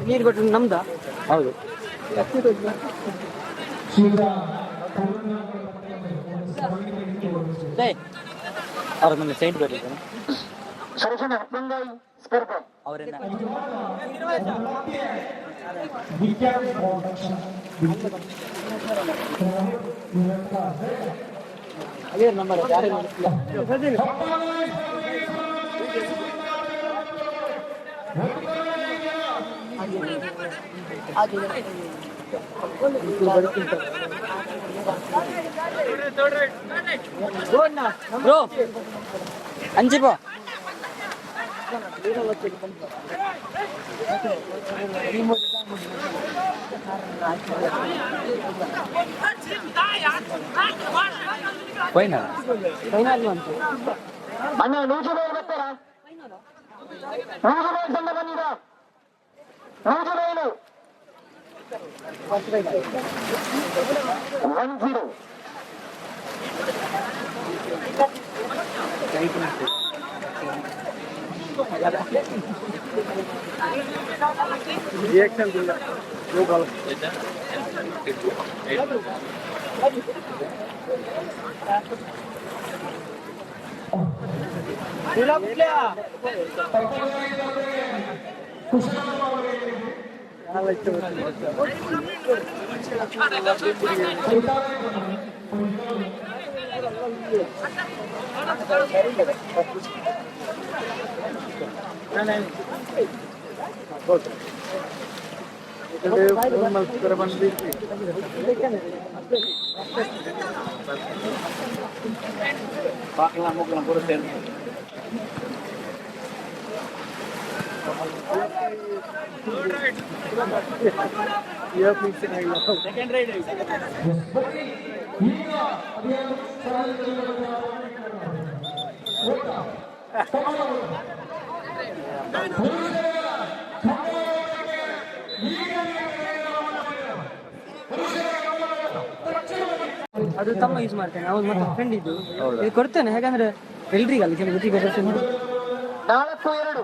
ನೀರು ಕೊಟ್ಟು ನಮ್ದ ಹೌದು ಅವ್ರ ನಮಗೆ ಸೈಡ್ ಬರಲಿಲ್ಲ ಅವರೇನ ಅದೇ ನಂಬರ್ ಬ್ರೋ ಅಂಜಿ ಬಾ ಫೈನಲ್ ಫೈನಲ್ ಅಂತ ಅಣ್ಣ ನೂಜುಬೈಲು ಬರ್ತಾರಾ ನೂಜುಬೈಲು ತಂಡ ಬಂದಿದ ನೂಜುಬೈಲು 1-0 रिएक्शन दिला यो गल दिला प्लेया सेकंड राइड ಅದು ತಮ್ಮ ಯೂಸ್ ಮಾಡ್ತೇನೆ ಅವ್ರು ಮತ್ತೆ ಫ್ರೆಂಡ್ ಇದ್ದು ಇದು ಕೊಡ್ತೇನೆ ಯಾಕಂದ್ರೆ ಎಲ್ರಿಗಲ್ಲ ಗೊತ್ತಿಗೆ 4-2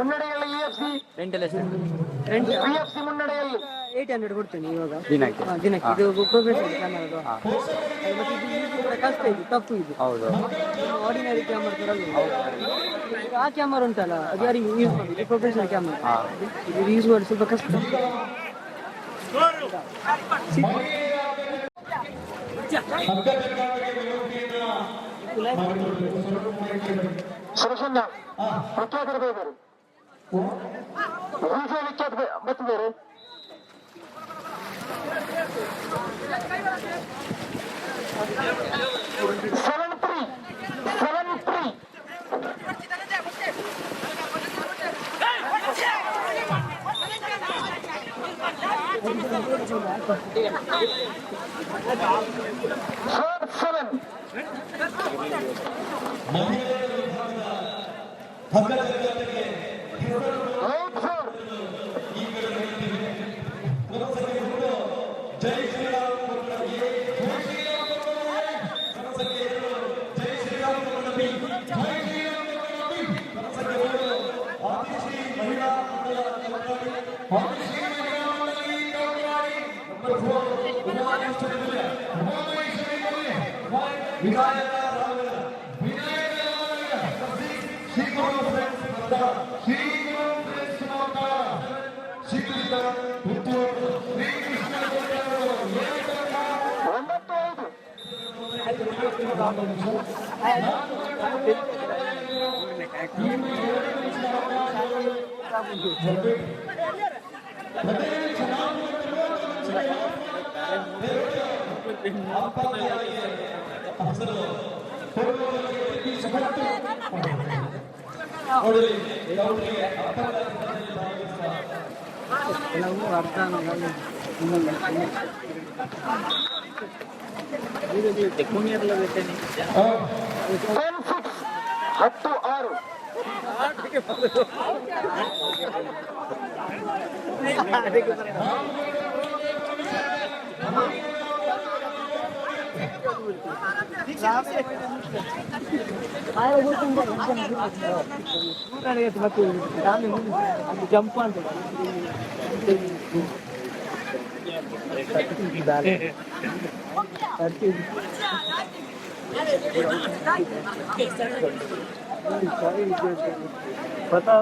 ಮುನ್ನಡೆಯಲ್ಲಿ EFC ರೆಂಟಲ್ ರೆಂಟ್ EFC ಮುನ್ನಡೆಯಲ್ಲಿ 800 ಕೊಡ್ತೇನೆ ಇವಾಗ ದಿನಕ್ಕೆ ಇದು ಪ್ರೊಫೆಷನಲ್ ಕ್ಯಾಮರಾ ಮತ್ತೆ ಇದು ಕೂಡ ಕಷ್ಟ ಇದೆ ತಪ್ಪು ಇದು ಹೌದು ಆರ್ಡಿನರಿ ಕ್ಯಾಮರಾ ತರಲ್ಲ ಆ ಕ್ಯಾಮರಾ ಉಂಟಲ್ಲ ಅದು ಯಾರಿಗೆ ಯೂಸ್ ಮಾಡಿ ಪ್ರೊಫೆಷನಲ್ ಕ್ಯಾಮರಾ ಇದು ಯೂಸ್ ಮಾಡಿ ಸ್ವಲ್ಪ ಕಷ್ಟ ಸುರಕ್ಷಣ ವಿಖ್ಯಾತ ಬರ್ತೇವೆ ಜಂಪ್ ಅಂತ पता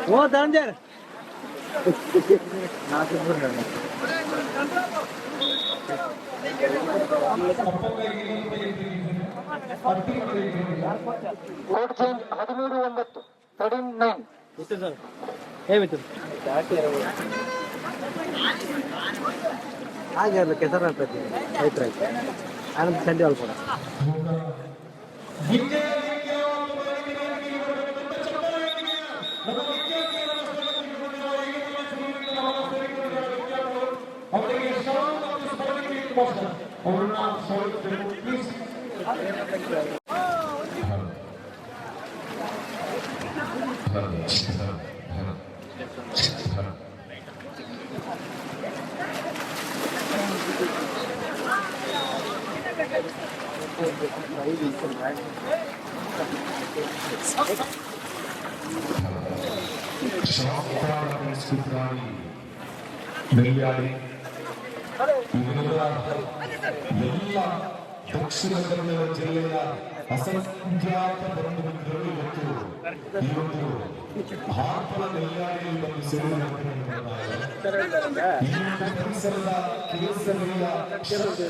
वो धनंजय ಕೋಡ್ ಚೇಂಜ್ 13-9 13-9 ಏಮಿತ್ತು ಹಾಗೆ ಅಲ್ಲ ಕೆಸರ ಆಗ್ತದೆ ಆಯ್ತು ಆನಂದ್ ಸಂಜೆ ಅಲ್ಪಡ ನೆಲ್ಯಾಡಿ ಎಲ್ಲ ದಕ್ಷಿಣ ಕನ್ನಡ ಜಿಲ್ಲೆಯ ಅಸಂಖ್ಯಾತ ಬಂಧು ಮಿತ್ರರು ಇವತ್ತು ಈ ಒಂದು ಹಾರ್ಪಳ ನೆಲ್ಯಾಡಿಯಲ್ಲಿ ಬಂದು ಸೇವೆ ಈ ಒಂದು ಪರಿಸರದ ಕೇಸರಿಯ ಶಕ್ತಿ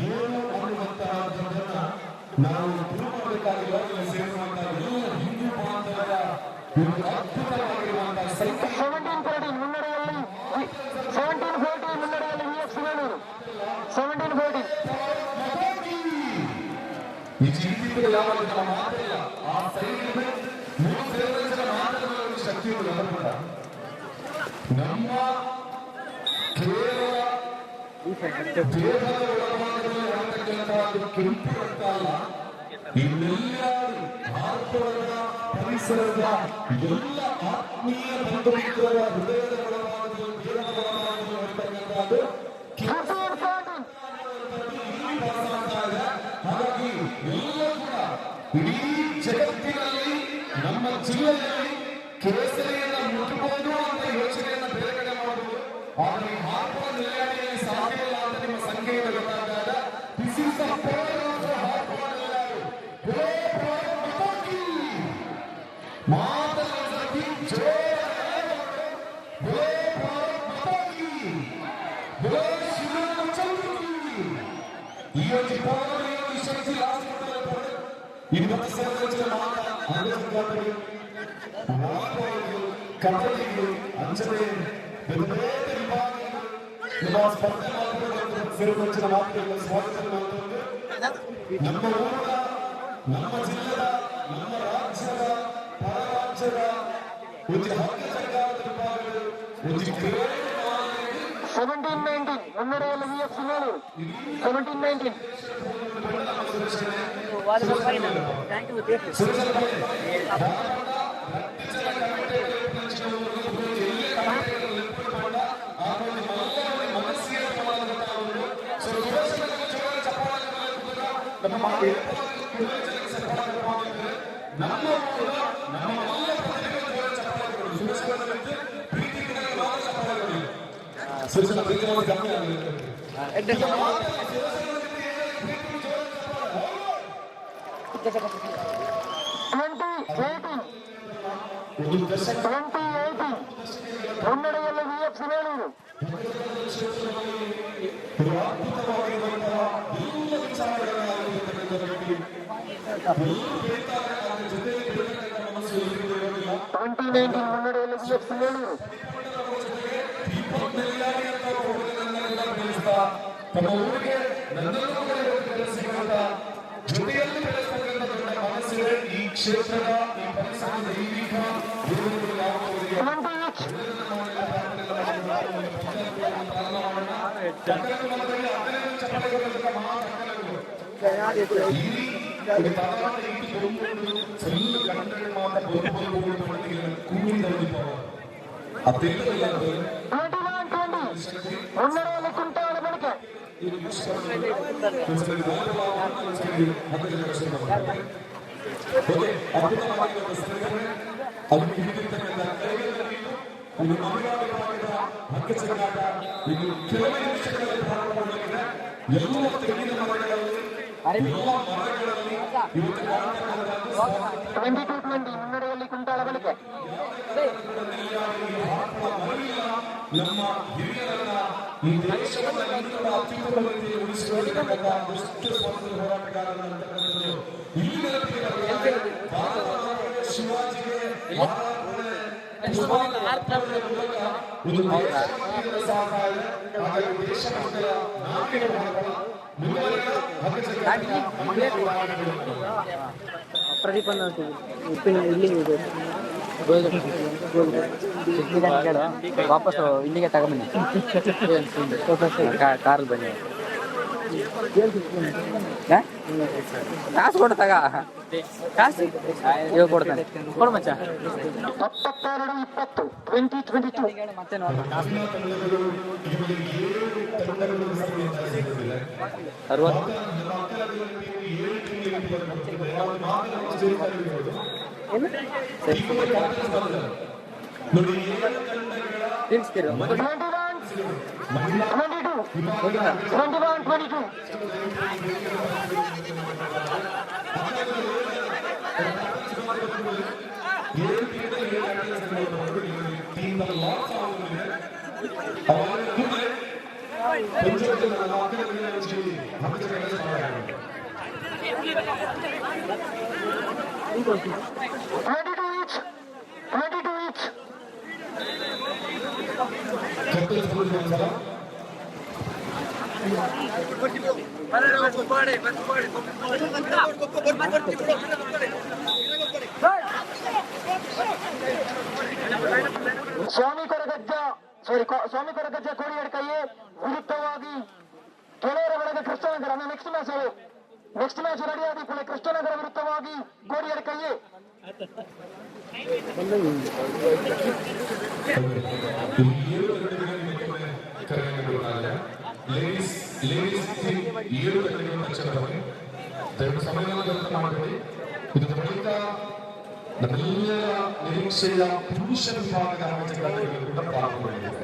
ಏನು ಅನ್ನುವಂತಹದ್ದನ್ನ ನಾವು ದೂರ ಮಾಡಬೇಕಾಗಿಲ್ಲ. ಸೇವೆ ಮಾಡ್ತಾ ಎಲ್ಲ ಹಿಂದೂ ಬಾಂಧವರ ಒಂದು ಅದ್ಭುತವಾಗಿರುವಂತಹ 17-14 ಮುನ್ನಡೆಯಲ್ಲಿ 17-14 ಮುನ್ನಡೆಯಲ್ಲಿ VFC ಬೇಲೂರು 17-14 ಈ ಜೀವಿತದಲ್ಲಿ ಯಾವಾಗ ನಮ್ಮ ಮಾತಿಲ್ಲ ಆ ಸೈನ್ಯದ ಮೂರು ಸೇವಕರ ಮಾತುಗಳ ಶಕ್ತಿಯನ್ನು ಗಮನಿಸಿದ ನಮ್ಮ ಕೇವಲ ದೇಹದ ಒಳಭಾಗದಲ್ಲಿ ಆಗತಕ್ಕಂತಹ ಕೆಂಪು ರಕ್ತ ಅಲ್ಲ, ಇನ್ನೆಲ್ಲ ಭಾರತದ ಪರಿಸರದ ಎಲ್ಲ ಆತ್ಮೀಯ ಬಂಧು ಮಿತ್ರರ ಹೃದಯದ ಒಳಭಾಗದಲ್ಲಿ ದೇಹದ ಒಳಭಾಗದಲ್ಲಿ ಇರತಕ್ಕಂಥದ್ದು ಹಾಗಾಗಿ ಎಲ್ಲ ಕೂಡ ಇಡೀ ಜಗತ್ತಿನಲ್ಲಿ ನಮ್ಮ ಜಿಲ್ಲೆಯಲ್ಲಿ ಕೇಸರಿಯನ್ನ ಮುಟ್ಟಬಹುದು ಅಂತ ಯೋಚನೆಯನ್ನ ಬೇರೆ ಕಡೆ ಮಾಡಬಹುದು. ಆದರೆ ಈ ಹಾರ್ಪಳ ನೆಲ್ಯಾಡಿಯಲ್ಲಿ ಸಾಧ್ಯ ಇಲ್ಲ ಅಂತ ನಿಮ್ಮ ಸಂಖ್ಯೆಯಿಂದ ಗೊತ್ತಾದಾಗ this is the power of ಹಾರ್ಪಳ ನೆಲ್ಯಾಡಿ. ಮಾತನಾಡಿ ಜೋರ ಈ ಒಂದು ಪೌರವನ್ನು ಶಕ್ತಿ ಇವತ್ತು ಸಂರಚನೆ ಮಾತ್ರ ಅಂಗಸಂಘಟನೆಗಳು ಕಬಡ್ಡಿಗಳು ಅಂಚನೆ ಬೇರೆ ಬೇರೆ ವಿಭಾಗಗಳು ನಿಮ್ಮ ಸ್ಪರ್ಧೆ ಮಾತುಗಳು ಸಂರಚನೆ ಮಾತುಗಳ ಸ್ವಾಗತ ಮಾಡುವುದು ನಮ್ಮ ಊರ ನಮ್ಮ ಜಿಲ್ಲೆಯ ನಮ್ಮ ರಾಜ್ಯದ ಪರ ರಾಜ್ಯದ ಒಂದು ಹಕ್ಕು ಸರ್ಕಾರದ ವಿಭಾಗಗಳು ಒಂದು 17-19 ಮುನ್ನಡೆಯಲ್ಲಿ VFC ಬೇಲೂರು 17-19 ಸೂಚನಾ ಪ್ರೀತಿ ಮುನ್ನಡೆಯಲ್ಲಿ ವಿಎಫ್ಸಿ ಬೇಲೂರು. ಮುನ್ನಡೆಯಲ್ಲಿ ವಿಎಫ್ಸಿ ಬೇಲೂರು. ತಮ್ಮ ಊರಿಗೆ ಜೊತೆಯಲ್ಲಿ ಬೆಳೆಸತಕ್ಕಂಥ ದೊಡ್ಡ ಮನಸ್ಸಿದೆ ಈ ಕ್ಷೇತ್ರದ ಈ ಪರಿಸರದ ದೈವಿಕ ಮುನ್ನಡೆಯಲ್ಲಿ ಕುಂಟಾಳ ಬಳಿಕೆ ಮುನ್ನಡೆಯಲ್ಲಿ ಕುಂಟಾಳ ಬಳಿಕೆ ನಮ್ಮ ಹಿರಿಯರನ್ನ ಈ ದೇಶವನ್ನ ಇನ್ನೂ ಅತ್ಯುತ್ತಮ ರೀತಿಯಲ್ಲಿ ಉಳಿಸಿಕೊಳ್ಳತಕ್ಕಂಥ ದುಷ್ಟ ಸ್ವಾತಂತ್ರ್ಯ ಹೋರಾಟಗಾರರಾಗಿರ್ತಕ್ಕಂಥದ್ದು ಈ ನೆನಪಿಗೆ ಶಿವಾಜಿಗೆ ಪ್ರದೀಪ್ ಉಪ್ಪಿನ ಇಲ್ಲಿ ವಾಪಸ್ ಇಲ್ಲಿಗೆ ತಗೊಂಬನ್ನಿ ಕಾರಲ್ಲಿ ಬನ್ನಿ ಕಾಸು ಕೊಡು ತಗ ಕಾಸು ಇವಾಗ ಕೊಡ್ತಾನೆ ಕೊಡು ಮಚ್ಚ 22-20 ಮತ್ತೆ ನೋಡೋಣ 21-22 ಸ್ವಾಮಿ ಕೊರಗಜ್ಜ ಕೋಡಿಯಡ್ ಕೈಯೇ ವಿರುದ್ಧವಾಗಿ ಕೆಳಗಡೆ ಒಳಗೆ ಕೃಷ್ಣನಗರ ನೆಕ್ಸ್ಟ್ ಮ್ಯಾಚ್ ರೆಡಿಯಾಗಿ ಕೃಷ್ಣನಗರ ವಿರುದ್ಧವಾಗಿ ಕೋಡಿಯಡ್ ಕೈಯೇ ನಮ್ಮೆಲ್ಲರ ನಿರೀಕ್ಷೆಯ ಪುರುಷ ವಿಭಾಗದ ಮ್ಯಾಚ್ಗಳಲ್ಲಿ ಕೂಡ ಪಾಲ್ಗೊಂಡಿದೆ.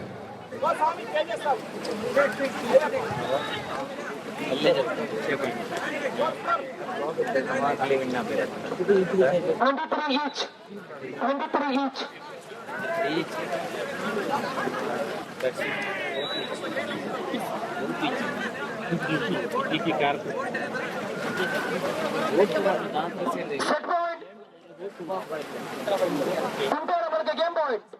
ಗೇಮ್ ಪಾಯಿಂಟ್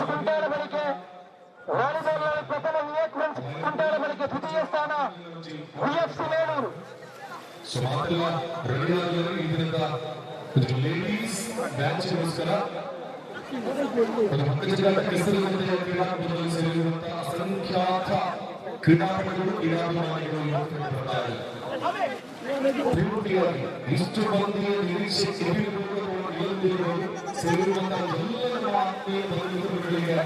ಕುಂಟಾಳ ಬಳಿಕೆ ವಾಲಿಬಾಲ್ ಪ್ರಥಮ ಕುಂಟಾಳ ಬಳಿಕೆ ದ್ವಿತೀಯ ಸ್ಥಾನ ವಿಎಫ್ಸಿ ಬೇಲೂರು. ಇದರಿಂದ ಲೇಡೀಸ್ ಮ್ಯಾಚ್ಗೋಸ್ಕರ ಜಿಲ್ಲೆಯ ಕೆಸರಿನಂತೆಯ ಕ್ರೀಡಾಕೂಟದಲ್ಲಿ ಸೇರಿರುವಂತಹ ಅಸಂಖ್ಯಾತ ಕ್ರೀಡಾಪಟುಗಳು ಕ್ರೀಡಾಭಿಮಾನಿಗಳು ಬರ್ತಾರೆ. ಇಷ್ಟು ಮಂದಿಯ ನಿರೀಕ್ಷೆ ಸೇರಿರುವಂತಹ ಎಲ್ಲ ನಮ್ಮ ಆತ್ಮೀಯ ಬಂಧುಗಳಿಗೆ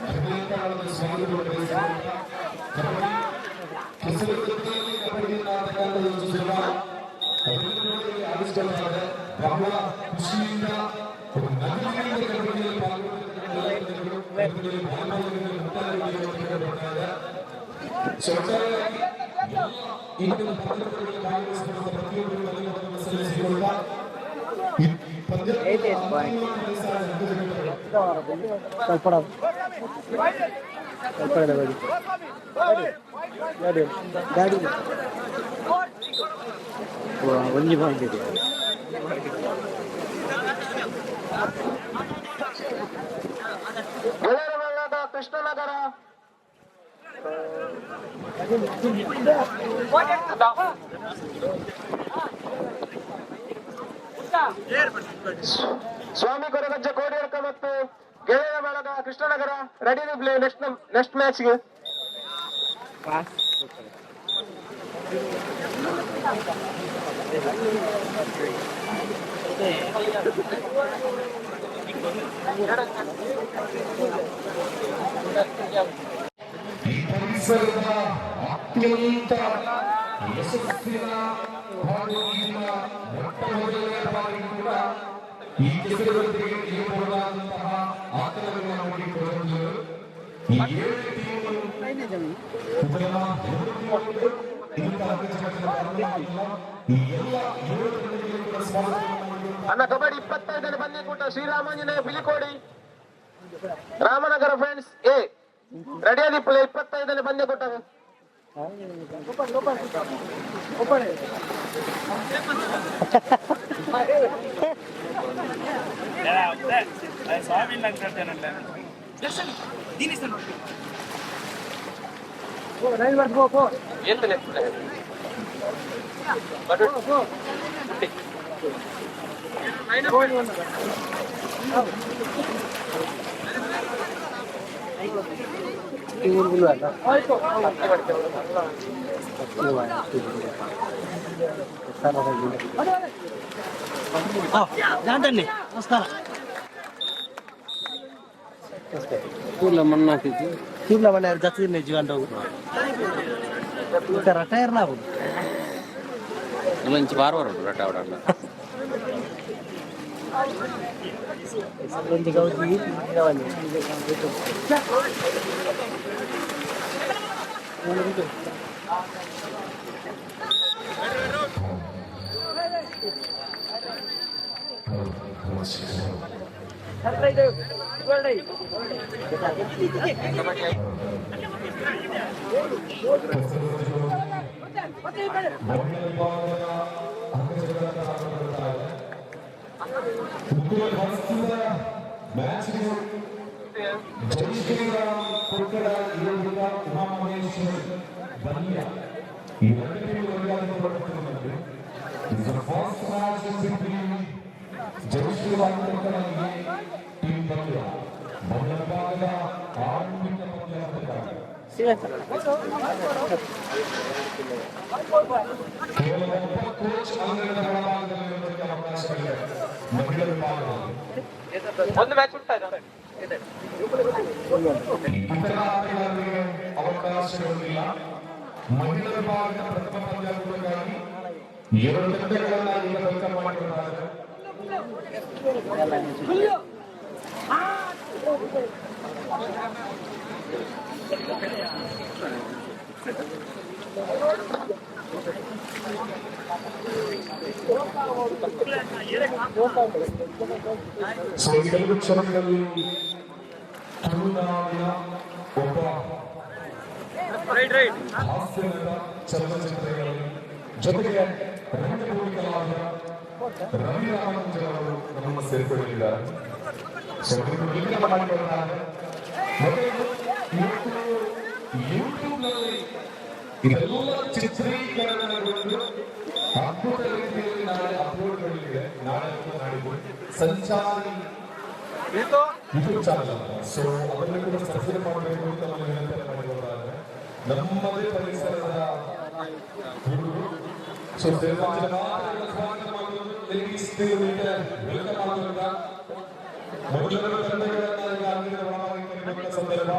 ಹೃದಯದ ಸ್ವಾಗತವನ್ನು ಬಯಸುವಂತಹ ಕೆಸರಿನಲ್ಲಿ ಕಬಡ್ಡಿಯನ್ನು ಆಟಗಾರರು ಆವಿಷ್ಕರಿಸಿದ ಬಹಳ ಖುಷಿಯಿಂದ ನಗರದಿಂದ ಕಬಡ್ಡಿಯಲ್ಲಿ ಶೌಚಾಲಯ ಇಂದಿನ ಪಂದ್ಯಗಳಲ್ಲಿ ಭಾಗವಹಿಸಿರುವ ಪ್ರತಿಯೊಬ್ಬರು ಧನ್ಯವಾದವನ್ನು ಸಲ್ಲಿಸಿಕೊಳ್ಳುತ್ತಾ ಒಂಜಿ ಬಂದಿದೆ ಕೃಷ್ಣನಗರ ಸ್ವಾಮಿ ಕೊರಗಜ್ಜ ಕೋಡಿಯರ್ಕ ಮತ್ತು ಗೆಳೆಯ ಬಳಗ Krishnanagar ready to play next ಮ್ಯಾಚ್ಗೆ. ಈ ಪರಿಸರದ ಅತ್ಯಂತ ಯಶಸ್ಸಿನ ಹಾಗೂ ಈಗಿನ ಮೊಟ್ಟ ಮೊದಲನೇ ಬಾರಿ ಕೂಡ ಈ ಕೆಸರೊಂದಿಗೆ ಇರಬಹುದಾದಂತಹ ಆತನವನ್ನು ನೋಡಿಕೊಳ್ಳುವುದು ಈ 7 ಟೀಮುಗಳು ಅನ್ನ ಕಬಡ್ಡಿ 25ನೇ ಪಂದ್ಯಕೂಟ ಶ್ರೀರಾಮಾಂಜನೇಯ ಬಿಲಿಕೋಡಿ ರಾಮನಗರ ಫ್ರೆಂಡ್ಸ್ ಎ ರೆಡಿಯಾಗಿ ಪ್ಲೇ 25ನೇ ಪಂದ್ಯಕೂಟ. ನಮಸ್ಕಾರ. ಮಣ್ಣು ಹಾಕಿದ್ದು ಕೂದಲ ಮನೆ ಜಾಸ್ತಿ ಜೀವನ ಹೋಗುದು ಟೈರ್ ನಾವು ಮಂచి ಬಾರ್ವಾರ ರಟ ಅವಡಲ್ಲ ಒಂದು ಮ್ಯಾಚ್ ಉಂಟಾ ಅವಕಾಶಗಳಿಲ್ಲ. ಮಹಿಳಾ ವಿಭಾಗದ ಪ್ರಥಮ ಪಂದ್ಯಾವಳಿಗಾಗಿ 2 ತಂಡಗಳನ್ನ ಈಗ ಕೈಕ ಮಾಡಿಕೊಂಡಿದ್ದಾರೆ. ಕೆಲವು ಕ್ಷಣಗಳಲ್ಲಿ ತುಳುನಾಡಿನ ಒಬ್ಬ ಹಾಸ್ಯನಟ ಚಲನಚಿತ್ರಗಳಲ್ಲಿ ಜೊತೆಗೆ ರಂಗಭೂಮಿ ಕಲಾವಿದ ರವಿ ರಾಮಾನುಜನ್ ಅವರು ನಮ್ಮ ಸೇರ್ಪಡೆಯಿದ್ದಾರೆ. ಯೂಟ್ಯೂಬ್ನಲ್ಲಿ ಇದೆಲ್ಲ ಚಿತ್ರೀಕರಣಗೊಂಡು ಅದ್ಭುತ ರೀತಿಯಲ್ಲಿ ನಾಳೆ ಅಪ್ಲೋಡ್ಗಳಿವೆ. ನಾಳೆ ನಾಡಿದ್ದು ಸಂಚಾರಿ ಯೂಟ್ಯೂಬ್ ಚಾನಲ್ ಅಂತ. ಸೊ ಅದನ್ನು ಕೂಡ ಸಬ್ಸ್ಕ್ರೈಬ್ ಮಾಡಬೇಕು ಅಂತ ನಾನು ವಿನಂತಿ ಮಾಡಿಕೊಳ್ಳೋದಾದ್ರೆ ನಮ್ಮದೇ ಪರಿಸರದ ಹುಡುಗರು ಸೊ ಸ್ವಾಗತ ಮಾಡುವುದು ಲೇಡೀಸ್ ವೆಲ್ಕಮ್ ಆಗುವುದ ಮೊದಲ ತಂಡಗಳನ್ನ ಸಂದರ್ಭ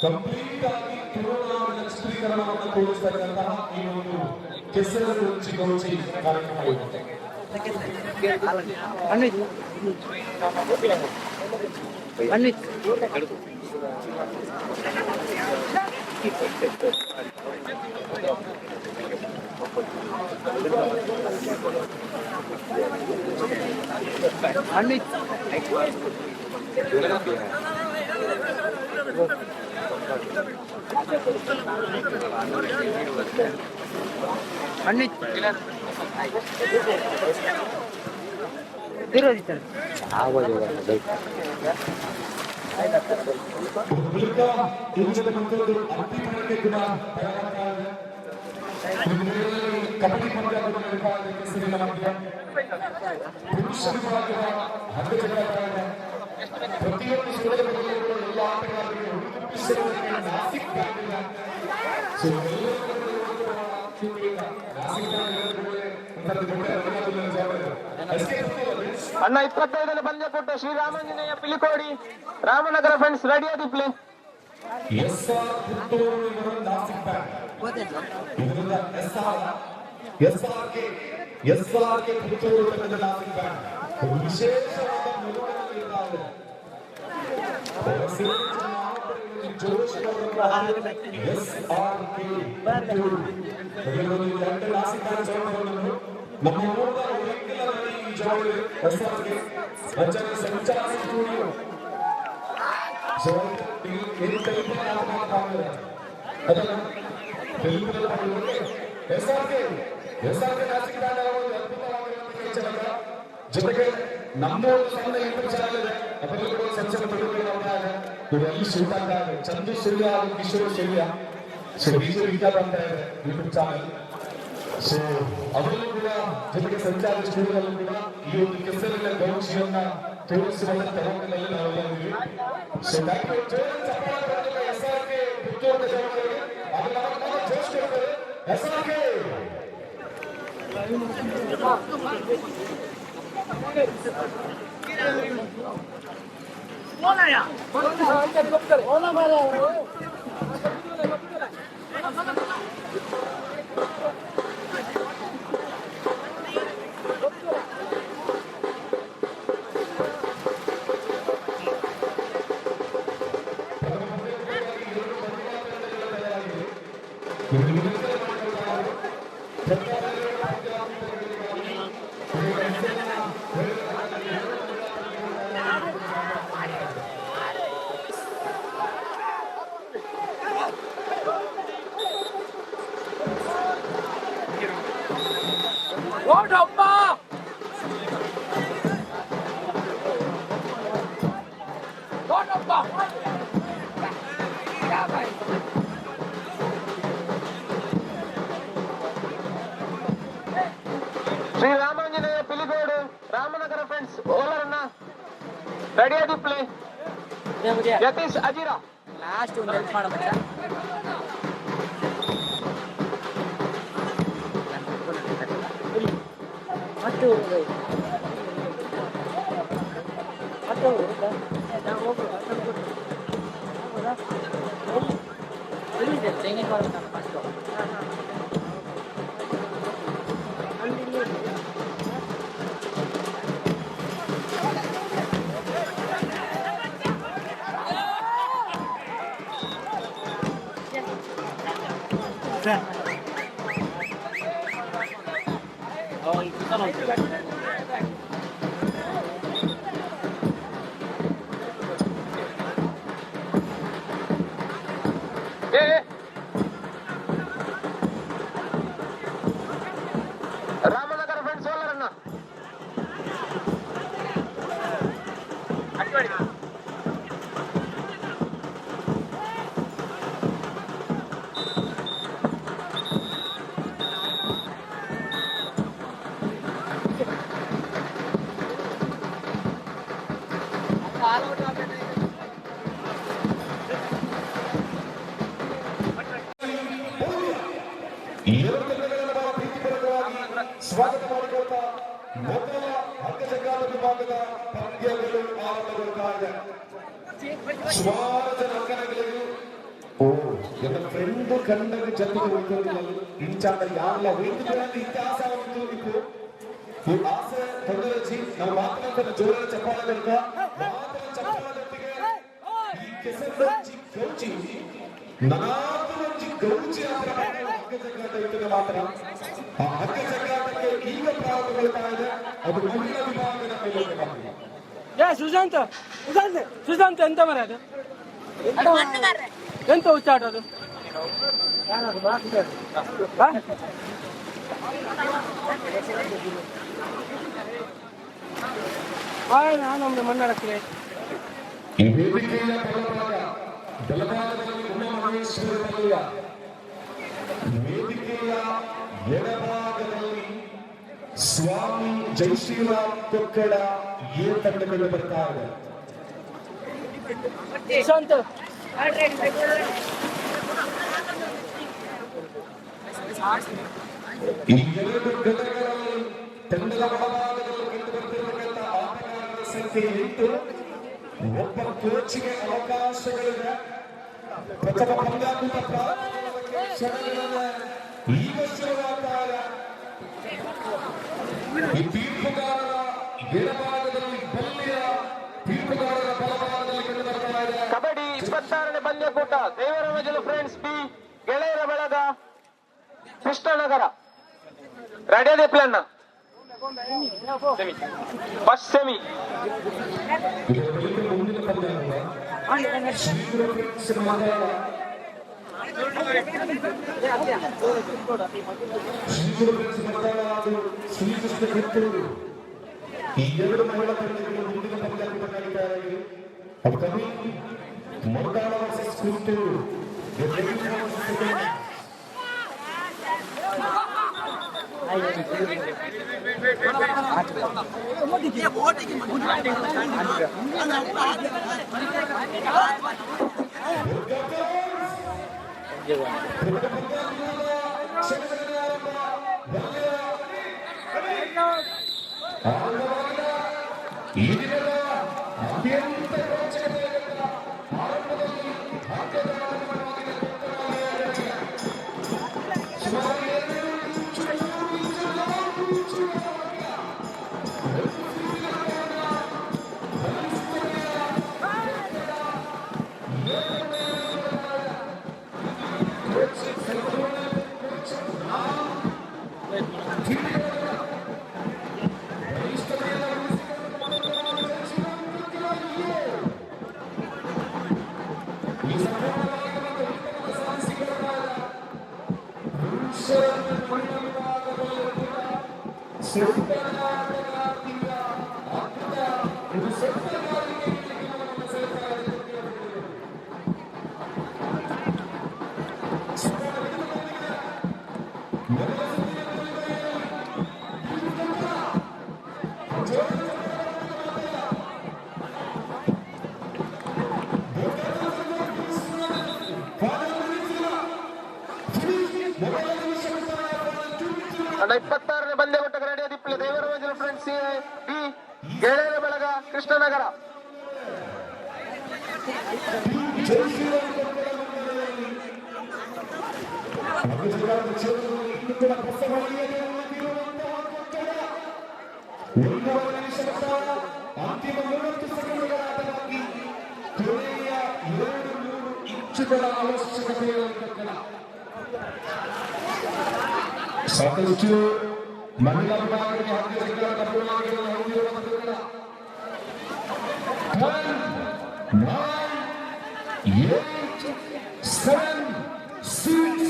ಕಂಪ್ಲೀಟ್ ಆಗಿ ತುಳುನಾಡಿನ ಚಿತ್ರೀಕರಣವನ್ನು ತೋರಿಸ್ತಕ್ಕಂತಹ ಈ ಒಂದು ಕೆಸರು ರುಚಿ ಗೋಚಿ ಕಾರ್ಯಕ್ರಮ ಇದೆ. ಕಬಡ್ಡಿ ಪಂದ್ಯ ಹೆಸರಿನ ಮಧ್ಯ ಪುರುಷ ವಿಭಾಗದ ಹಗ್ಗ ಜಗಳ ಪ್ರತಿಯೊಂದು ಸಂದರ್ಭದಲ್ಲೂ ಎಲ್ಲ ಆಟಗಾರರಿಗೆ ಹುಡುಕಿಸಿರುವುದಕ್ಕೆ ನಾಸಿಕ್ ಬ್ಯಾಂಡಿನ ಅಣ್ಣ 25ನೇ ಪಂದ್ಯ ಕೊಟ್ಟ ಶ್ರೀರಾಮಾಂಜನೇಯ ಪಿಲಿಕೋಡಿ ರಾಮನಗರ ಫ್ರೆಂಡ್ಸ್ ರೆಡಿ ಆದಿ ಪ್ಲೇ. ಎಸ್ಆರ್ ಪುತ್ತೂರು ಇವರ ನಾಸಿಕ್ ಬ್ಯಾಂಡ್ ಇದರಿಂದ ಎಸ್ಆರ್ಗೆ ಪುತ್ತೂರು ತಂಡದ ನಾಸಿಕ್ ಬ್ಯಾಂಡ್ ವಿಶೇಷವಾದ ಮೆಲುವನ್ನು ನಮ್ಮ ಸಂಚಾರ ಸ್ಟುಡಿಯೋ ಜೊತೆಗೆ ನಮ್ಮ ಸಣ್ಣ ಯೂಟ್ಯೂಬ್ ಚಾನಲ್ ಇದೆ, ಅದರಲ್ಲೂ ಕೂಡ ಸಣ್ಣ ಇದರಲ್ಲಿ ಶೂಟ್ ಆಗ್ತಾ ಇದೆ. ಚಂದು ಸೂರ್ಯ ಹಾಗೂ ಕಿಶೋರ್ ಸೂರ್ಯ ಅಂತ ಇದೆ ಯೂಟ್ಯೂಬ್ ಚಾನಲ್. ಸೊ ಅದರಲ್ಲೂ ಕೂಡ ಜೊತೆಗೆ ಸಂಚಾರ ಸ್ಟುಡಿಯೋದಲ್ಲೂ ಕೂಡ ಈ ಒಂದು ಕೆಸರಿನ ಗೌಶಿಯನ್ನ ತೋರಿಸುವಂತ ತರಗತಿಯಲ್ಲಿ ನಾವು ಬಂದಿದ್ದೀವಿ. ಸೊ SRK ಪುತ್ತೂರಿನ ಜನರಿಗೆ ಅದು ನಮ್ಮ ಜೋಶ್ ಕೊಡ್ತಾರೆ. SRK Sri Ramanjaneya ಪಿಲಿಗೋಡು Ramanagara friends ಓಲರನ್ನ ready ಆದಿ ಪ್ಲೇ. ಯತೀಶ್ ಅಜಿರಾ ಲಾಸ್ಟ್ ಒಂದು ಹೆಲ್ಪ್ ಮಾಡ ರಾಮನಗರ ಫ್ರೆಂಡ್ಸ್ ಓಲರನ್ನ ಈ ಎರಡು ತಂಡಗಳನ್ನು ಬಹಳ ಪ್ರೀತಿಪೂರ್ವಕವಾಗಿ ಸ್ವಾಗತ ಮಾಡಿಕೊಳ್ತಾ ಮೊದಲ ಅಂಕಜಗ್ಗಾಟ ವಿಭಾಗದ ಪಂದ್ಯಗಳು ಆರಂಭಗೊಳ್ತಾ ಇದೆ. ಸುಮಾರು ಜನ ಅಂಕಣಗಳಿಗೂ ನನ್ನ ಫ್ರೆಂಡ್ ಕಂಡಗ ಜೊತೆಗೆ ಹೋಗ್ತಿರಲಿಲ್ಲ ಇಂಚಾದ ಯಾವಲ್ಲ ವೈದ್ಯರಲ್ಲಿ ಇತಿಹಾಸ ಇತ್ತು ಈ ಆಸೆ ತೊಂದರೆಜಿ ನಾವು ಮಾತನಾಡ್ತಾರ ಜೋರ ಚಪ್ಪಾಳಗಳಿಂದ ಮಾತನ ಚಪ್ಪಾಳದೊಟ್ಟಿಗೆ ಈ ಕೆಸರೊಂಜಿ ಗೌಜಿ ನಾಲ್ಕು ಗೌಜಿ ಹಗ್ಗಜಗ್ಗಾಟ ಇದ್ದರೆ ಮಾತ್ರ ಆ ಹಗ್ಗಜಗ್ಗಾಟಕ್ಕೆ ಈಗ ಪ್ರಾರಂಭಗೊಳ್ತಾ ಇದೆ. ಅದು ಮಹಿಳಾ ವಿಭಾಗದ ಮೇಲೆ ಸುಶಾಂತ್ ಸುಶಾಂತ್ ಎಂತ ಮರ ಅದು ಎಂತ ಹುಚ್ಚಾಟ ಅದು ನಮ್ದು ಮಣ್ಣಾಡಕ್ಕೆ ಈ ವೇದಿಕೆಯ ಬಲಭಾಗದಲ್ಲಿ ಉಮಾಮಹೇಶ್ವರ ದೇವಾಲಯ, ವೇದಿಕೆಯ ಎಡಭಾಗದಲ್ಲಿ ಸ್ವಾಮಿ ಜೈಶ್ರೀರಾಮ್ ಕೊಕ್ಕಡ ಏ ತಂಡಗಳು ಬರ್ತಾ ಇದೆ. ಸುಶಾಂತ್ ಈ ಎರಡು ಘಟಕಗಳಲ್ಲಿ ತಂಡದ ಬಲಭಾಗದಲ್ಲಿ ಕಂಡು ಬರ್ತಿರತಕ್ಕಂಥ ಆಟಗಾರರ ಸಂಖ್ಯೆ 8. ಒಬ್ಬ ಕೋಚಿಗೆ ಅವಕಾಶಗಳಿವೆ. ಪ್ರಥಮ ಪಂದ್ಯಾಕೂಟ ಪ್ರಾರಂಭವಾಗುವ ಕ್ಷಣಗಳನ್ನು ಈಗ ಶುರುವಾಗ್ತಾ ಇದೆ. ಈ ತೀರ್ಪುಗಾರರ ಎಡಭಾಗದಲ್ಲಿ ಬಲ್ಲಿಯ ತೀರ್ಪುಗಾರರ ಬಲಭಾಗದಲ್ಲಿ ಕಂಡು ಬರ್ತಾ ಇದೆ. ಕಬಡ್ಡಿ 26ನೇ ಪಂದ್ಯಕೂಟ ದೇವರಾಜಲು ಫ್ರೆಂಡ್ಸ್ ಬಿ ಗೆಳೆಯರ ಬಳಗ Krishnanagar. Ready plan first semi. ಮುಂದಿನ ಪಂದ್ಯ ಶ್ರೀಕೃಷ್ಣ ಕಿತ್ತೂರು. ಈ ಎರಡು ಮಹಿಳಾ ತಂಡಗಳು ಮುಂದಿನ ಪಂದ್ಯಾಕೂಟ ನಡೀತಾ ಇದೆ. ಅದು ಕವಿ ಮೊರದಾಳ ವರ್ಸಸ್ ಕಿತ್ತೂರು. ಈ ದಿನದ ಅತ್ಯಂತ ರೋಚಕತೆಯಿಂದ ಆರಂಭದಲ್ಲಿ ಸುಮಾರು ಅಂಡ 26ನೇ ಪಂದ್ಯಕೂಟಕ್ಕೆ ರೆಡಿ ದಿಪ್ಪಲೆ ದೇವರಾಜಲು ಫ್ರೆಂಡ್ಸ್ ಬಿ ಗೆಳೆಯರ ಬಳಗ ಕೃಷ್ಣನಗರ. ಅಂತಿಮ 30 ಸೆಕೆಂಡ್ಗಳ ಆಟವಾಗಿ ಕೊನೆಯ 2-3 ಇಂಚುಗಳ ಅವಶ್ಯಕತೆಯಿರುವ ಸಾಕಷ್ಟು ಮಹಿಳಾ ವಿಭಾಗಕ್ಕೆ ಹಗ್ಗಜಗ್ಗಾಟ ಪೂರ್ಣವಾಗಿರುವ ಹೊಂದಿರುವ ಮಕ್ಕಳ 10, 9, 8, 7, 6,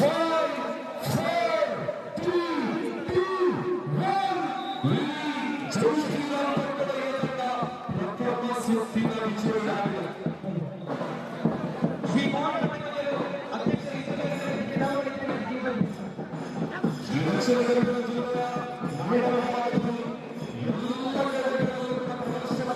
5, 4, 3, 2, 1. ಈ ಜೈಶ್ರೀರಾಮ್ ಪಕ್ಕದ ಏತಂಡ ಪ್ರಥಮ ಸುತ್ತಿನ ವಿಜಯವಾಗಿದೆ. ಮಹಿಳಾ ವಿಭಾಗದಲ್ಲಿ ಎಲ್ಲ ಪ್ರದರ್ಶನ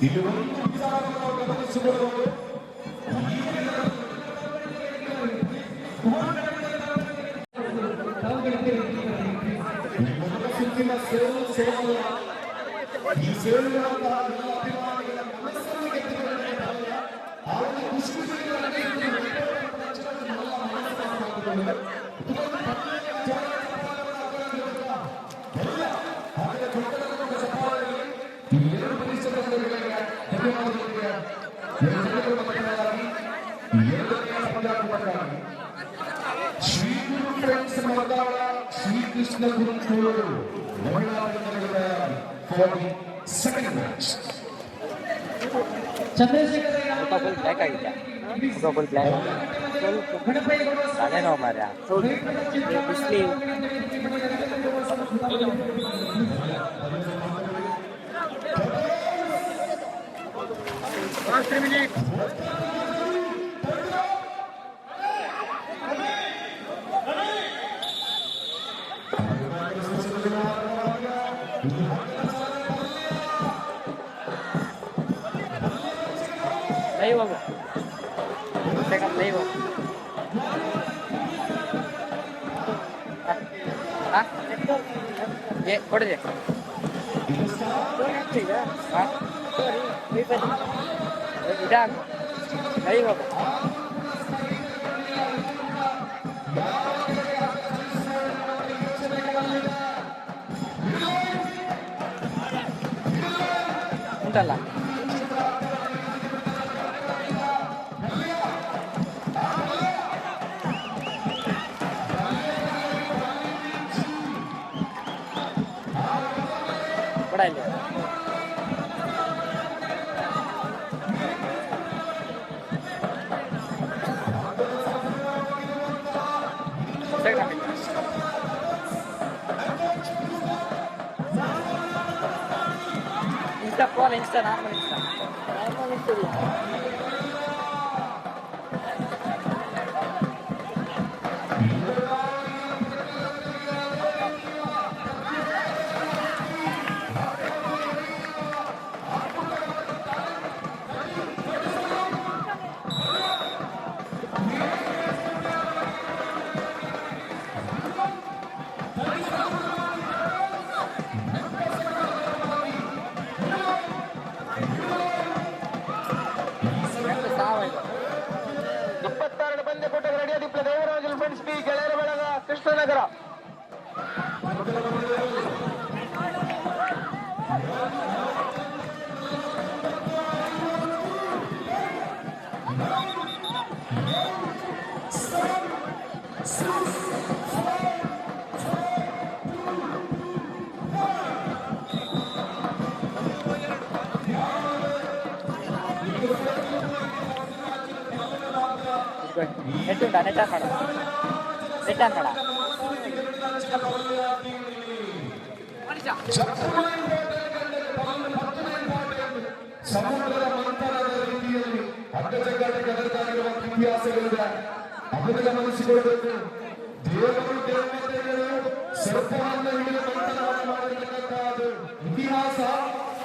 ಇಲ್ಲಿ ಒಂದು ವಿಚಾರವನ್ನು ಗಮನಿಸಿಕೊಳ್ಳಬಹುದು. ಸುತ್ತಿನ ಸೇವೆ ಈ ಸೇವೆಗಳಂತಹ ಎಲ್ಲ ಅಭಿಮಾನಿಗಳ ಮನಸ್ಸನ್ನು ಗೆದ್ದುಕೊಳ್ಳಬೇಕಾದ ಅವರ ಖುಷಿ ಶ್ರೀ ಗುರು ಫ್ರೆಂಡ್ಸ್ ಮರದಾಳ ಶ್ರೀಕೃಷ್ಣ ಗುರುಗಳು ಮಹಿಳಾ for the second match. Full black ಆಗಿದೆ, ಫುಲ್ ಬ್ಲ್ಯಾಕ್ ತಲೆನೋವು ಮಾರ್ರೆ. ಬಿಸ್ಲಿ ಲೈವ್ ಹೋಗು, ಸೆಕೆಂಡ್ ಲೈವ್ ಹೋಗು. ಕೊಡಿದೆ ಇದಾಗು ಲೈವ್ ಹೋಗು. ಉಂಟಲ್ಲ ಕೊಡ ಇಲ್ಲಿ. Insta phone insta normal insta ಗೆಳೆಯರ ಬಳಗ ಕೃಷ್ಣನಗರ. ನೆಟ್ ಉಂಟಾ? ನೆಟ್ ಆನ್ ಮಾಡ, ನೆಟ್ ಆನ್ ಮಾಡ. ಸಮುದ್ರದ ಮಂಥನದ ರೀತಿಯಲ್ಲಿ ಅಡ್ಡಜಗ್ಗಾಟ ಗದರಿರುವ ಇತಿಹಾಸಗಳಿದೆ. ಅದನ್ನು ಗಮನಿಸಿಕೊಳ್ಳಬೇಕು. ದೇವರು ದೇವತೆಗಳು ಸರ್ಪವನ್ನು ಹಿಡಿದು ಮಂಥನವನ್ನು ಮಾಡಿರ್ತಕ್ಕಂಥದ್ದು ಇತಿಹಾಸ.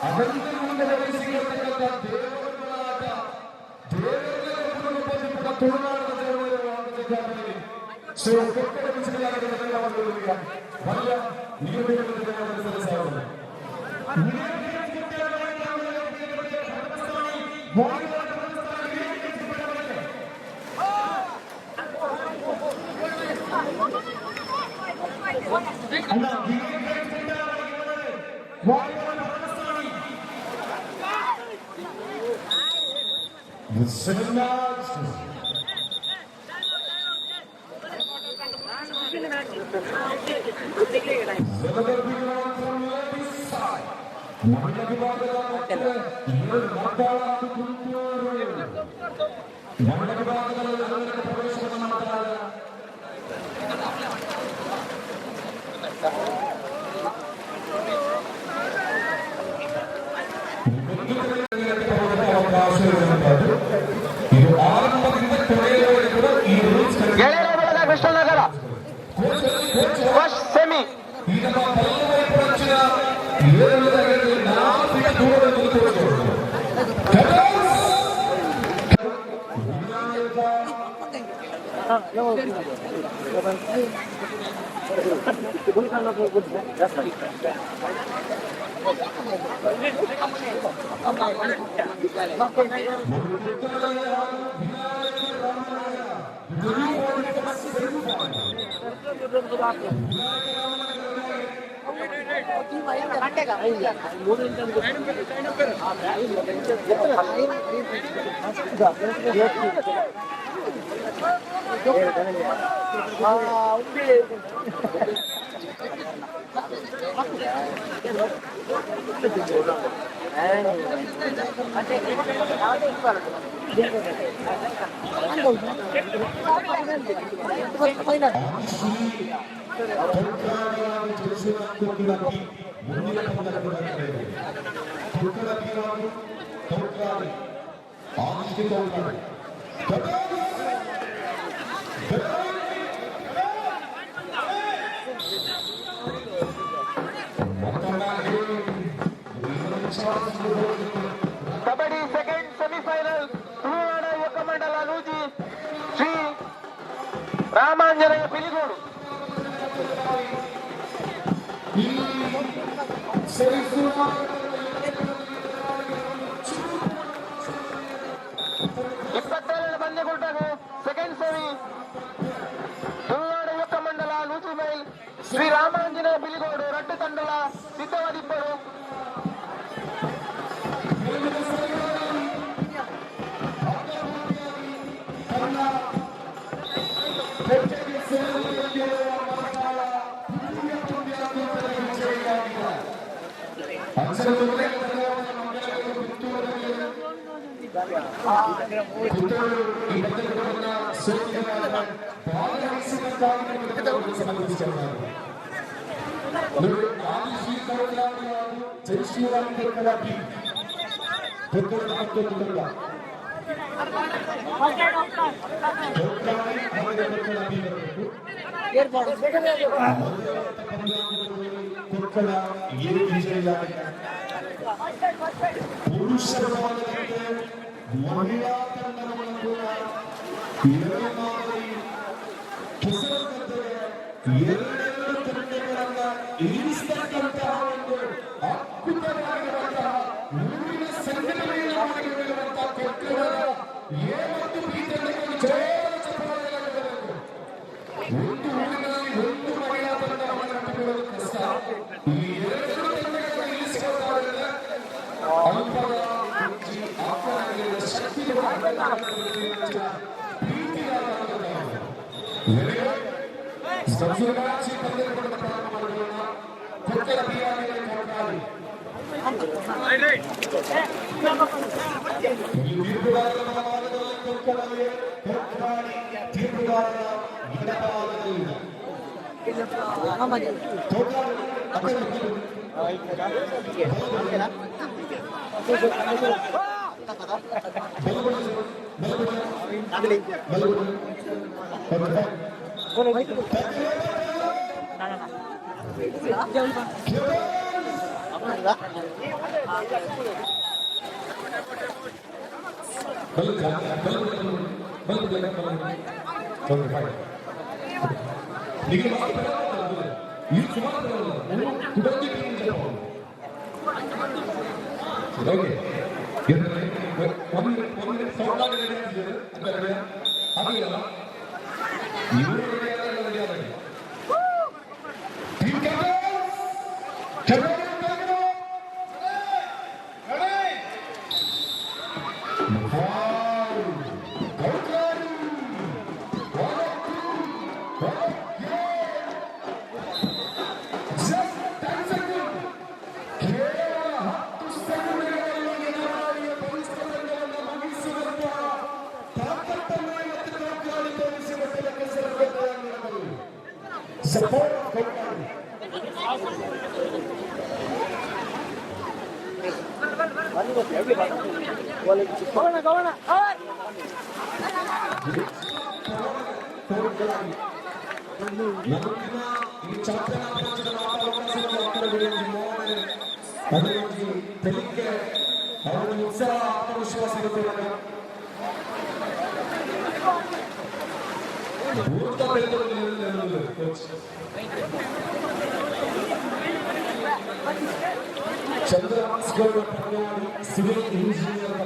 ಅದನ್ನು ಮುಂದುವರಿಸಿರ್ತಕ್ಕಂಥ ದೇವರುಗಳಾದ ದೇವರುಗಳ ತುಳುನಾಡಿನ ದೇವರು ಅಡ್ಡಜಗ್ಗಾಟದಲ್ಲಿ ಸೊ ಕೊಟ್ಟ ವಿಷಯಗಳಾಗಿರುವ ಬಲ್ಲ ನಿಗದಿತ ಸಲ್ಲಿಸಬಹುದು. ಗೆಳೆಯರ ಬಳಗ ಕೃಷ್ಣನಗರ ಫಸ್ಟ್ ಸೆಮಿ. ಈಗ ಕಬಡ್ಡಿ ಸೆಕೆಂಡ್ ಸೆಮಿಫೈನಲ್ ತುಳುನಾಡ ಯುವಕ ಮಂಡಲ ನೂಜಿ ಶ್ರೀ ರಾಮಾಂಜನೇಯ ಬಿಲಿಗೋಡು. ಇಪ್ಪತ್ತೇಳನೇ ಪಂದ್ಯ ಕೊಟ್ಟಾಗ ಸೆಕೆಂಡ್ ಸೆಮಿ ತುಳುನಾಡ ಯುವಕ ಮಂಡಲ ನೂಜಿ ಮೈಲ್ ಶ್ರೀ ರಾಮಾಂಜನೇಯ ಬಿಲಿಗೋಡು ರಡ್ಡು ತಂಡಲ ಸಿದ್ಧವಾದಿಬ್ಬರು. ಪುರುಷರ ಮಹಿಳಾ ತಂಡವನ್ನು ಕೂಡ ಎರಡು ಮಾದರಿ ಎರಡೆರಡು ತಂಡಗಳನ್ನ ಇರಿಸತಕ್ಕಂತಹ ಒಂದು ಅದ್ಭುತವಾಗಿರುವಂತಹ ಊರಿನ ಸಂಘಟನೆಯನ್ನು ಮಾಡಿರುವಂತಹ ಕೊಕ್ಕಡದ ಎ ಮತ್ತು ಬಿ ತಂಡಗಳು ಜೋರ ಚಪ್ಪಾಳೆಯಾಗಬೇಕು. ಒಂದು ಊರಿನಲ್ಲಿ ಒಂದು ಮಹಿಳಾ ತಂಡವನ್ನು ಕಟ್ಟಿಕೊಳ್ಳಲು ಕಷ್ಟ. ಈ ಎರಡು ತಂಡಗಳನ್ನು ಇರಿಸಿಕೊಳ್ಳುವುದರಿಂದ ಅಲ್ಪರ ಊಟ ಬೆಳೆದವರು coach Chandrahas Gowda civil engineer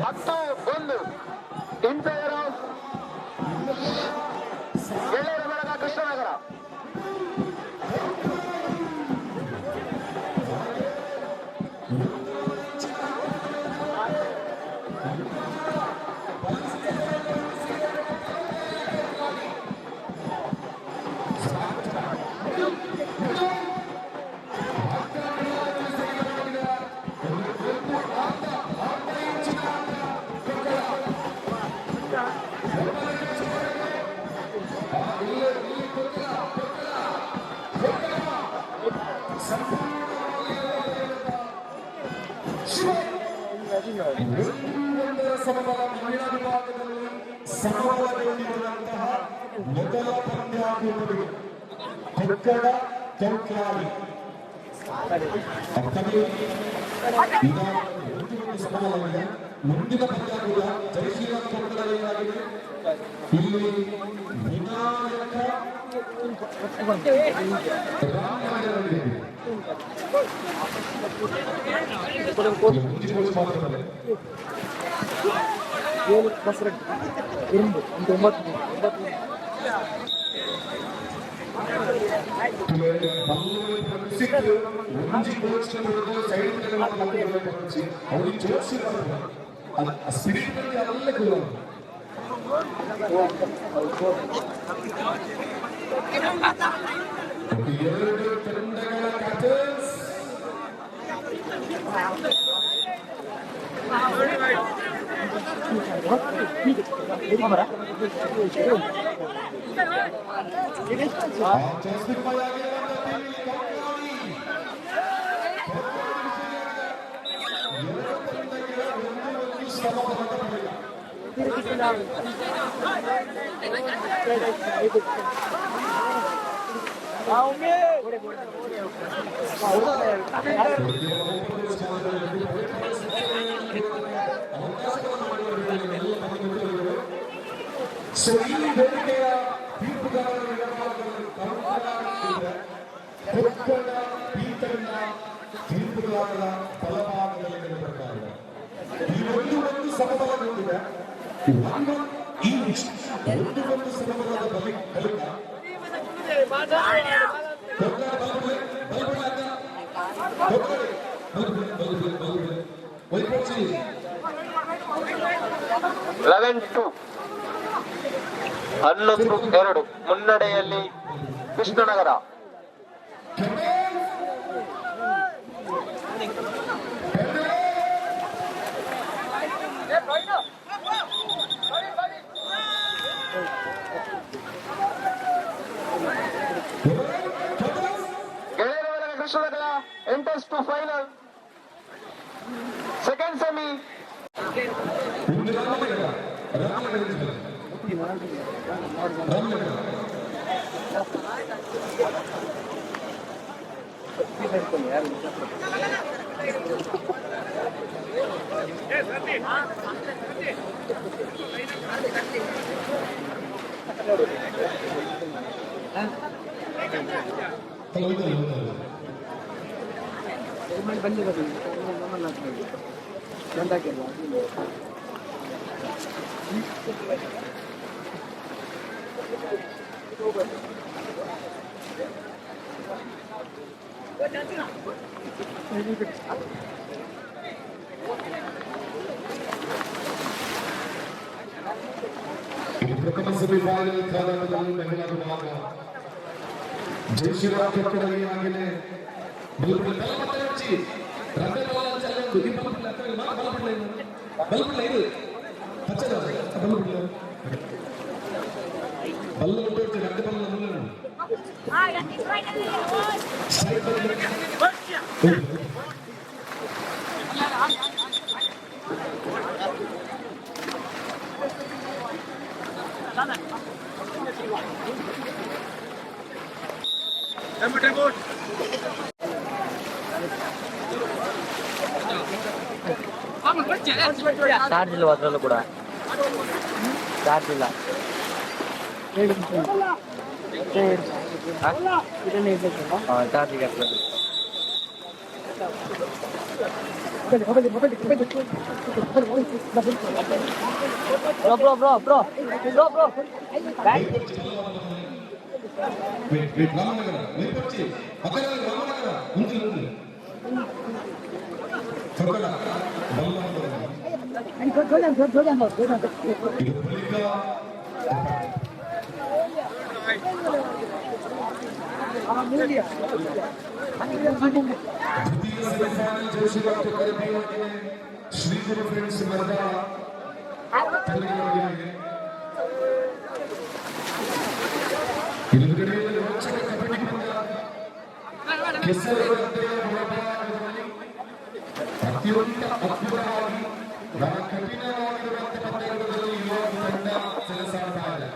ಹತ್ತು ಒಂದು ಇನ್ ಫೇವರ್ ಆಫ್ ಗೆಳೆಯರ ಬಳಗ ಕೃಷ್ಣನಗರ. ಸಮಬಲ ಮಹಿಳಾ ವಿಭಾಗದಲ್ಲಿ ಸಮಬಲಗೊಂಡಿರುವಂತಹ ಮೊದಲ ಪಂದ್ಯಾಟದಲ್ಲಿ ಕೊಕ್ಕಡ ಚೌಕ್ಯಾಡಿ ಸಮಬಲವಿದೆ. ಮುಂದಿನ ಪಂದ್ಯಾಟದ ಜಯಶೀಲ ಕೊಕ್ಕಡಗಳಾಗಿದೆ. ಇಲ್ಲಿ ವಿನಾಯಕ ಎರಡು ತಂಡಗಳ ಕ್ಯಾಪ್ಟನ್ಸ್ ಸೊ ಈ ವೇದಿಕೆಯ ತೀರ್ಪುಗಾರರ ಕೊಕ್ಕಡ ಪೀಠನ ತೀರ್ಪುಗಾರರ ಬಲಭಾಗದಲ್ಲಿ ಬರ್ತಾರೆ. ಈ ಒಂದು ಸಮಬಲಗೊಂಡಿದೆ. ಈ ಒಂದು ಸಮಬಲದ ಬಳಿಕ ಹನ್ನೊಂದು ಎರಡು ಮುನ್ನಡೆಯಲ್ಲಿ ಕೃಷ್ಣನಗರ. ಗೆಳೆಯರ Krishnanagara enters to final second semi. ಪ್ರಥಮ ಸೆಮಿಫೈನಲ್ ಕಾದಾಟದಲ್ಲಿ ಮಹಿಳಾ ವಿಭಾಗ ಜಯಶೀಲ ಕೆಕ್ಕಡಗಿ ಆಗಿದೆ ಬಲ್ಬಿಡ್ಲ ಮತ್ತೆ ಹೆಚ್ಚಿ ರನ್ನೇ ಬಾಲ್ ಚಲ್ಲೋದು ಈ ಬಲ್ಬಿಡ್ಲ ಬಲ್ಬಿಡ್ಲ ಇದು ಹಚ್ಚದ ಬಲ್ಬಿಡ್ಲ ಬಲ್ಲು ಬಿಟ್ಟು ರನ್ನೇ ಬಾಲ್ ನಮ್ಮಲ್ಲ ಸೈಡ್ ಚಾರ್ಜ್ ಇಲ್ಲ ಅದರಲ್ಲೂ ಕೂಡ ಚಾರ್ಜ್ ಇಲ್ಲ ಚಾರ್ಜಿಗೆ ಹಾಕ್ಬೇಕು ಬ್ರೋ ರಾಮನಗರ ಮೇಲ್ಪಚ್ಚಿ ಅಕಲ ರಾಮನಗರ ಮುಂದೆ ಮುಂದೆ ಹೊರಗಡ ಇದು ಬಳಿಕ ದ್ವಿತೀಯ ಸೆಮಿಫೈನಲ್ ಜೋಶಿಗಳ ಕರೆದಿರುವಾಗಿದೆ ಶ್ರೀ ಗುರು ಫ್ರೆಂಡ್ಸ್ ಮರ್ದ ತಂಡಗಳಿಗೆ ಎದುರುಗಡೆ ರೋಚಕ ಕಬಡ್ಡಿ ಪಂದ್ಯ ಕೆಸರಗಟ್ಟೆಯ ಹೊರಭಾಗದಲ್ಲಿ ಅತ್ಯಂತ ಅದ್ಭುತವಾಗಿ ಬಹಳ ಕಠಿಣವಾಗಿರುವಂತಹ ಪಂದ್ಯಗಳಲ್ಲಿ ಯುವ ತಂಡ ಸೆಣಸಾಡ್ತಾ ಇದೆ.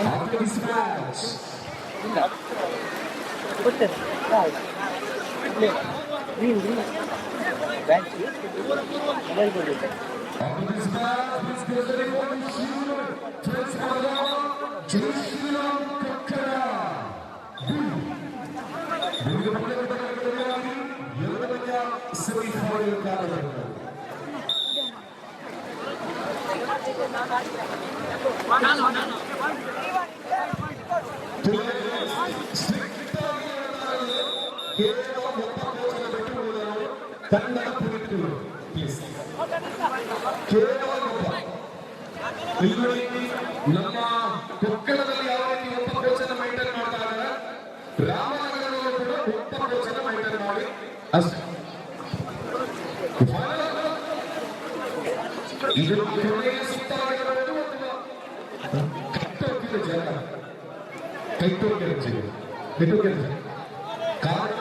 After this match, ನಮ್ಮ ಕೊಕ್ಕಳದಲ್ಲಿ ಯಾವ ರೀತಿ ಒಬ್ಬ ಕೋಚನ್ನು ಮೈಂಟೈನ್ ಮಾಡ್ತಾ ಇದ್ದಾರೆ, ರಾಮನಗರದಲ್ಲೂ ಕೂಡ ಒಬ್ಬ ಕೋಚನ್ನು ಮೈಂಟೈನ್ ಮಾಡಿ ಅಷ್ಟೇ. ಇದು ಕೊನೆಯ ಸುತ್ತಾಗಿರಬಹುದು ಅಥವಾ ಕಟ್ಟೋಕಿದ ಜನ ಕಟ್ಟೋಕಿದ ಕಾರಣ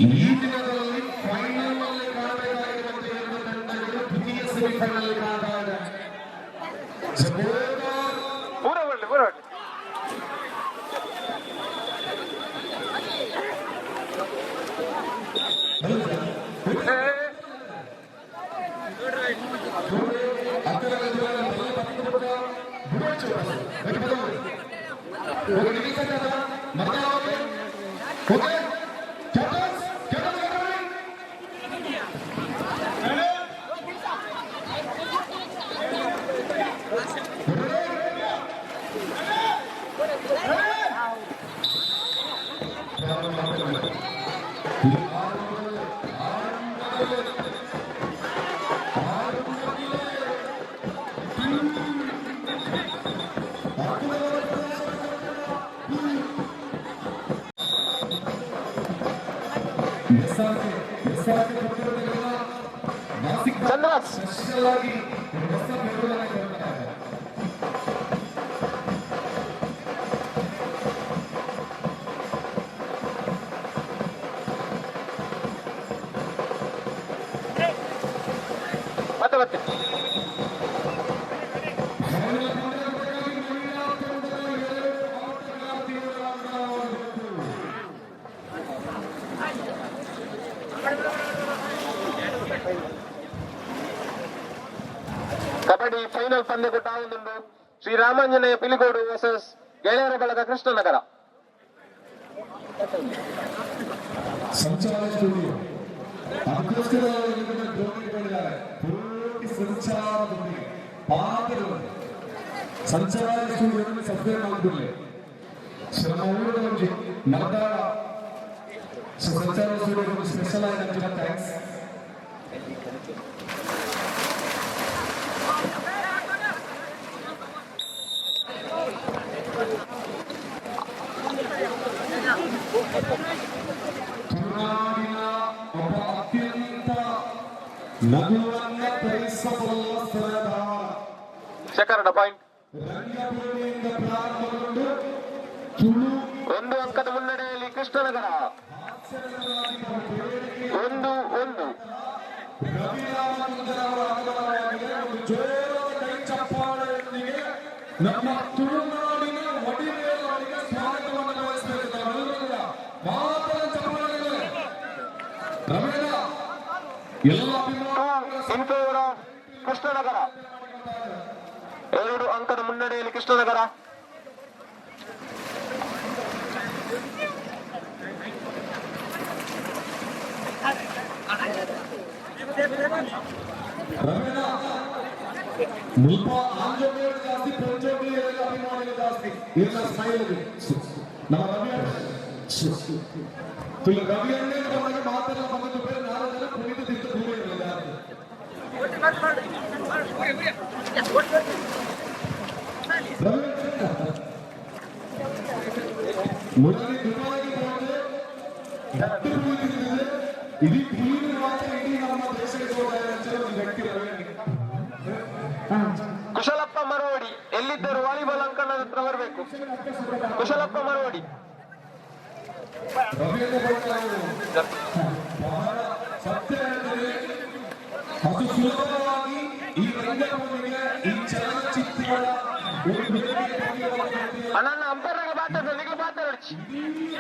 ಈ ದಿನದಲ್ಲಿ ಫೈನಲ್ ನಲ್ಲಿ ಕಾಣಬೇಕಾಗಿರುವಂತ ಎರಡು ತಂಡಗಳು ದ್ವಿತೀಯ ಸೆಮಿಫೈನಲ್ ಕಾಣ್ತಾ ಇದೆ. ಪೂರ ಒಳ್ಳೆ ಚಂದ್ರಾಸ್ ಮತ್ತೆ ಕಬಡ್ಡಿ ಫೈನಲ್ ಪಂದ್ಯಕೂಟ ಒಂದುಂಡು. ಶ್ರೀರಾಮಾಂಜನೇಯ ಪಿಲಿಗೋಡು ವರ್ಸಸ್ ಗೆಳೆಯರ ಬಳಗ ಕೃಷ್ಣನಗರ. ಸಂಚಾರ ಸ್ಟುಡಿಯೋ ಅದಕ್ಕೋಸ್ಕರ ದ್ರೋಣಿಗಳಿದ್ದಾರೆ. ಪೂರ್ತಿ ಸಂಚಾರದೊಂದಿಗೆ ಪಾತ್ರರು ಸಂಚಾರ ಸ್ಟುಡಿಯೋವನ್ನು ಸಬ್ಸ್ಕ್ರೈಬ್ ಮಾಡಿಕೊಳ್ಳಿ. ಶ್ರಮ ಊರವರಿಗೆ ಮತದಾರ ಸಂಚಾರ ಸ್ಟುಡಿಯೋ ಸ್ಪೆಷಲ್ ಆಗಿ ಥ್ಯಾಂಕ್ಸ್. ತುಳುನಾಡಿನ ಒಬ್ಬ ಅತ್ಯಂತ ನಗುವನ್ನ ತರಿಸಬಲ್ಲ ಸರದಾರ. ಶೇಖರಣ ಪಾಯಿಂಟ್. ರಂಗಭೂಮಿಯಿಂದ ಪ್ರಾರಂಭಗೊಂಡು ತುಳು 1 ಅಂಕದ ಮುನ್ನಡೆಯಲ್ಲಿ ಕೃಷ್ಣನಗರ 1-1. ರವಿರಾಮಚಂದ್ರ ಅವರ ಆಗಮನವಾಗಿದೆ. ಒಂದು ಜೋರಾದ ಕೈ ಚಪ್ಪಾಳೆಯೊಂದಿಗೆ ನಮ್ಮ ತುಳುನಾಡು ಎಲ್ಲ ಅಭಿಮಾನಿಗಳ ಇನ್ ಫೇವರ್ ಆಫ್ ಕೃಷ್ಣನಗರ. 2 ಅಂಕದ ಮುನ್ನಡೆಯಲ್ಲಿ ಕೃಷ್ಣನಗರ. ರಮೇಣ ಮುಲ್ಪ ಆಂಜೋಗಳು ಜಾಸ್ತಿ ಪಂಚೋಗಿ ಅಭಿಮಾನಿಗಳು ಜಾಸ್ತಿ ಇಲ್ಲ ಸ್ಮೈಲ್ ನಮ್ಮ ರವಿ ತುಳು ರವಿ ಅಣ್ಣೇ ಬಂದಾಗ ಮಾತೆಲ್ಲ ಬಂದು ಬೇರೆ 4 ಜನ ಕುಣಿದು ತಿಂದು ದೂರ ಇರಲಿಲ್ಲ. ಮುರಳಿ ದುಬಾಯಿಗೆ ಹೋದ್ರೆ ಡಾಕ್ಟರ್ ಕೂತಿದ್ದಾರೆ. ಇಡೀ ಟೀಮ್ ಮಾತ್ರ ಇಡೀ ನಮ್ಮ ದೇಶಕ್ಕೆ ಒಂದು ವ್ಯಕ್ತಿ ರವಿ. ಕುಶಲಪ್ಪ ಮರವಡಿ ಎಲ್ಲಿದ್ದರು ವಾಲಿಬಾಲ್ ಅಂಕಣದ ಹತ್ರ ಬರಬೇಕು. ಕುಶಲಪ್ಪ ಮರವಡಿ. ರವಿಯನ್ನ ಸತ್ಯ ಹೇಳಿದರೆ ಅದು ಸುಲಭವಾಗಿ ಈ ರಂಗಭೂಮಿಗೆ ಈ ಚಲನಚಿತ್ರಗಳ ಅಣ್ಣ ಅಂಪರ್ನಾಗ ಮಾತಾಡ್ತಾರೆ, ನೀವು ಮಾತಾಡಿ.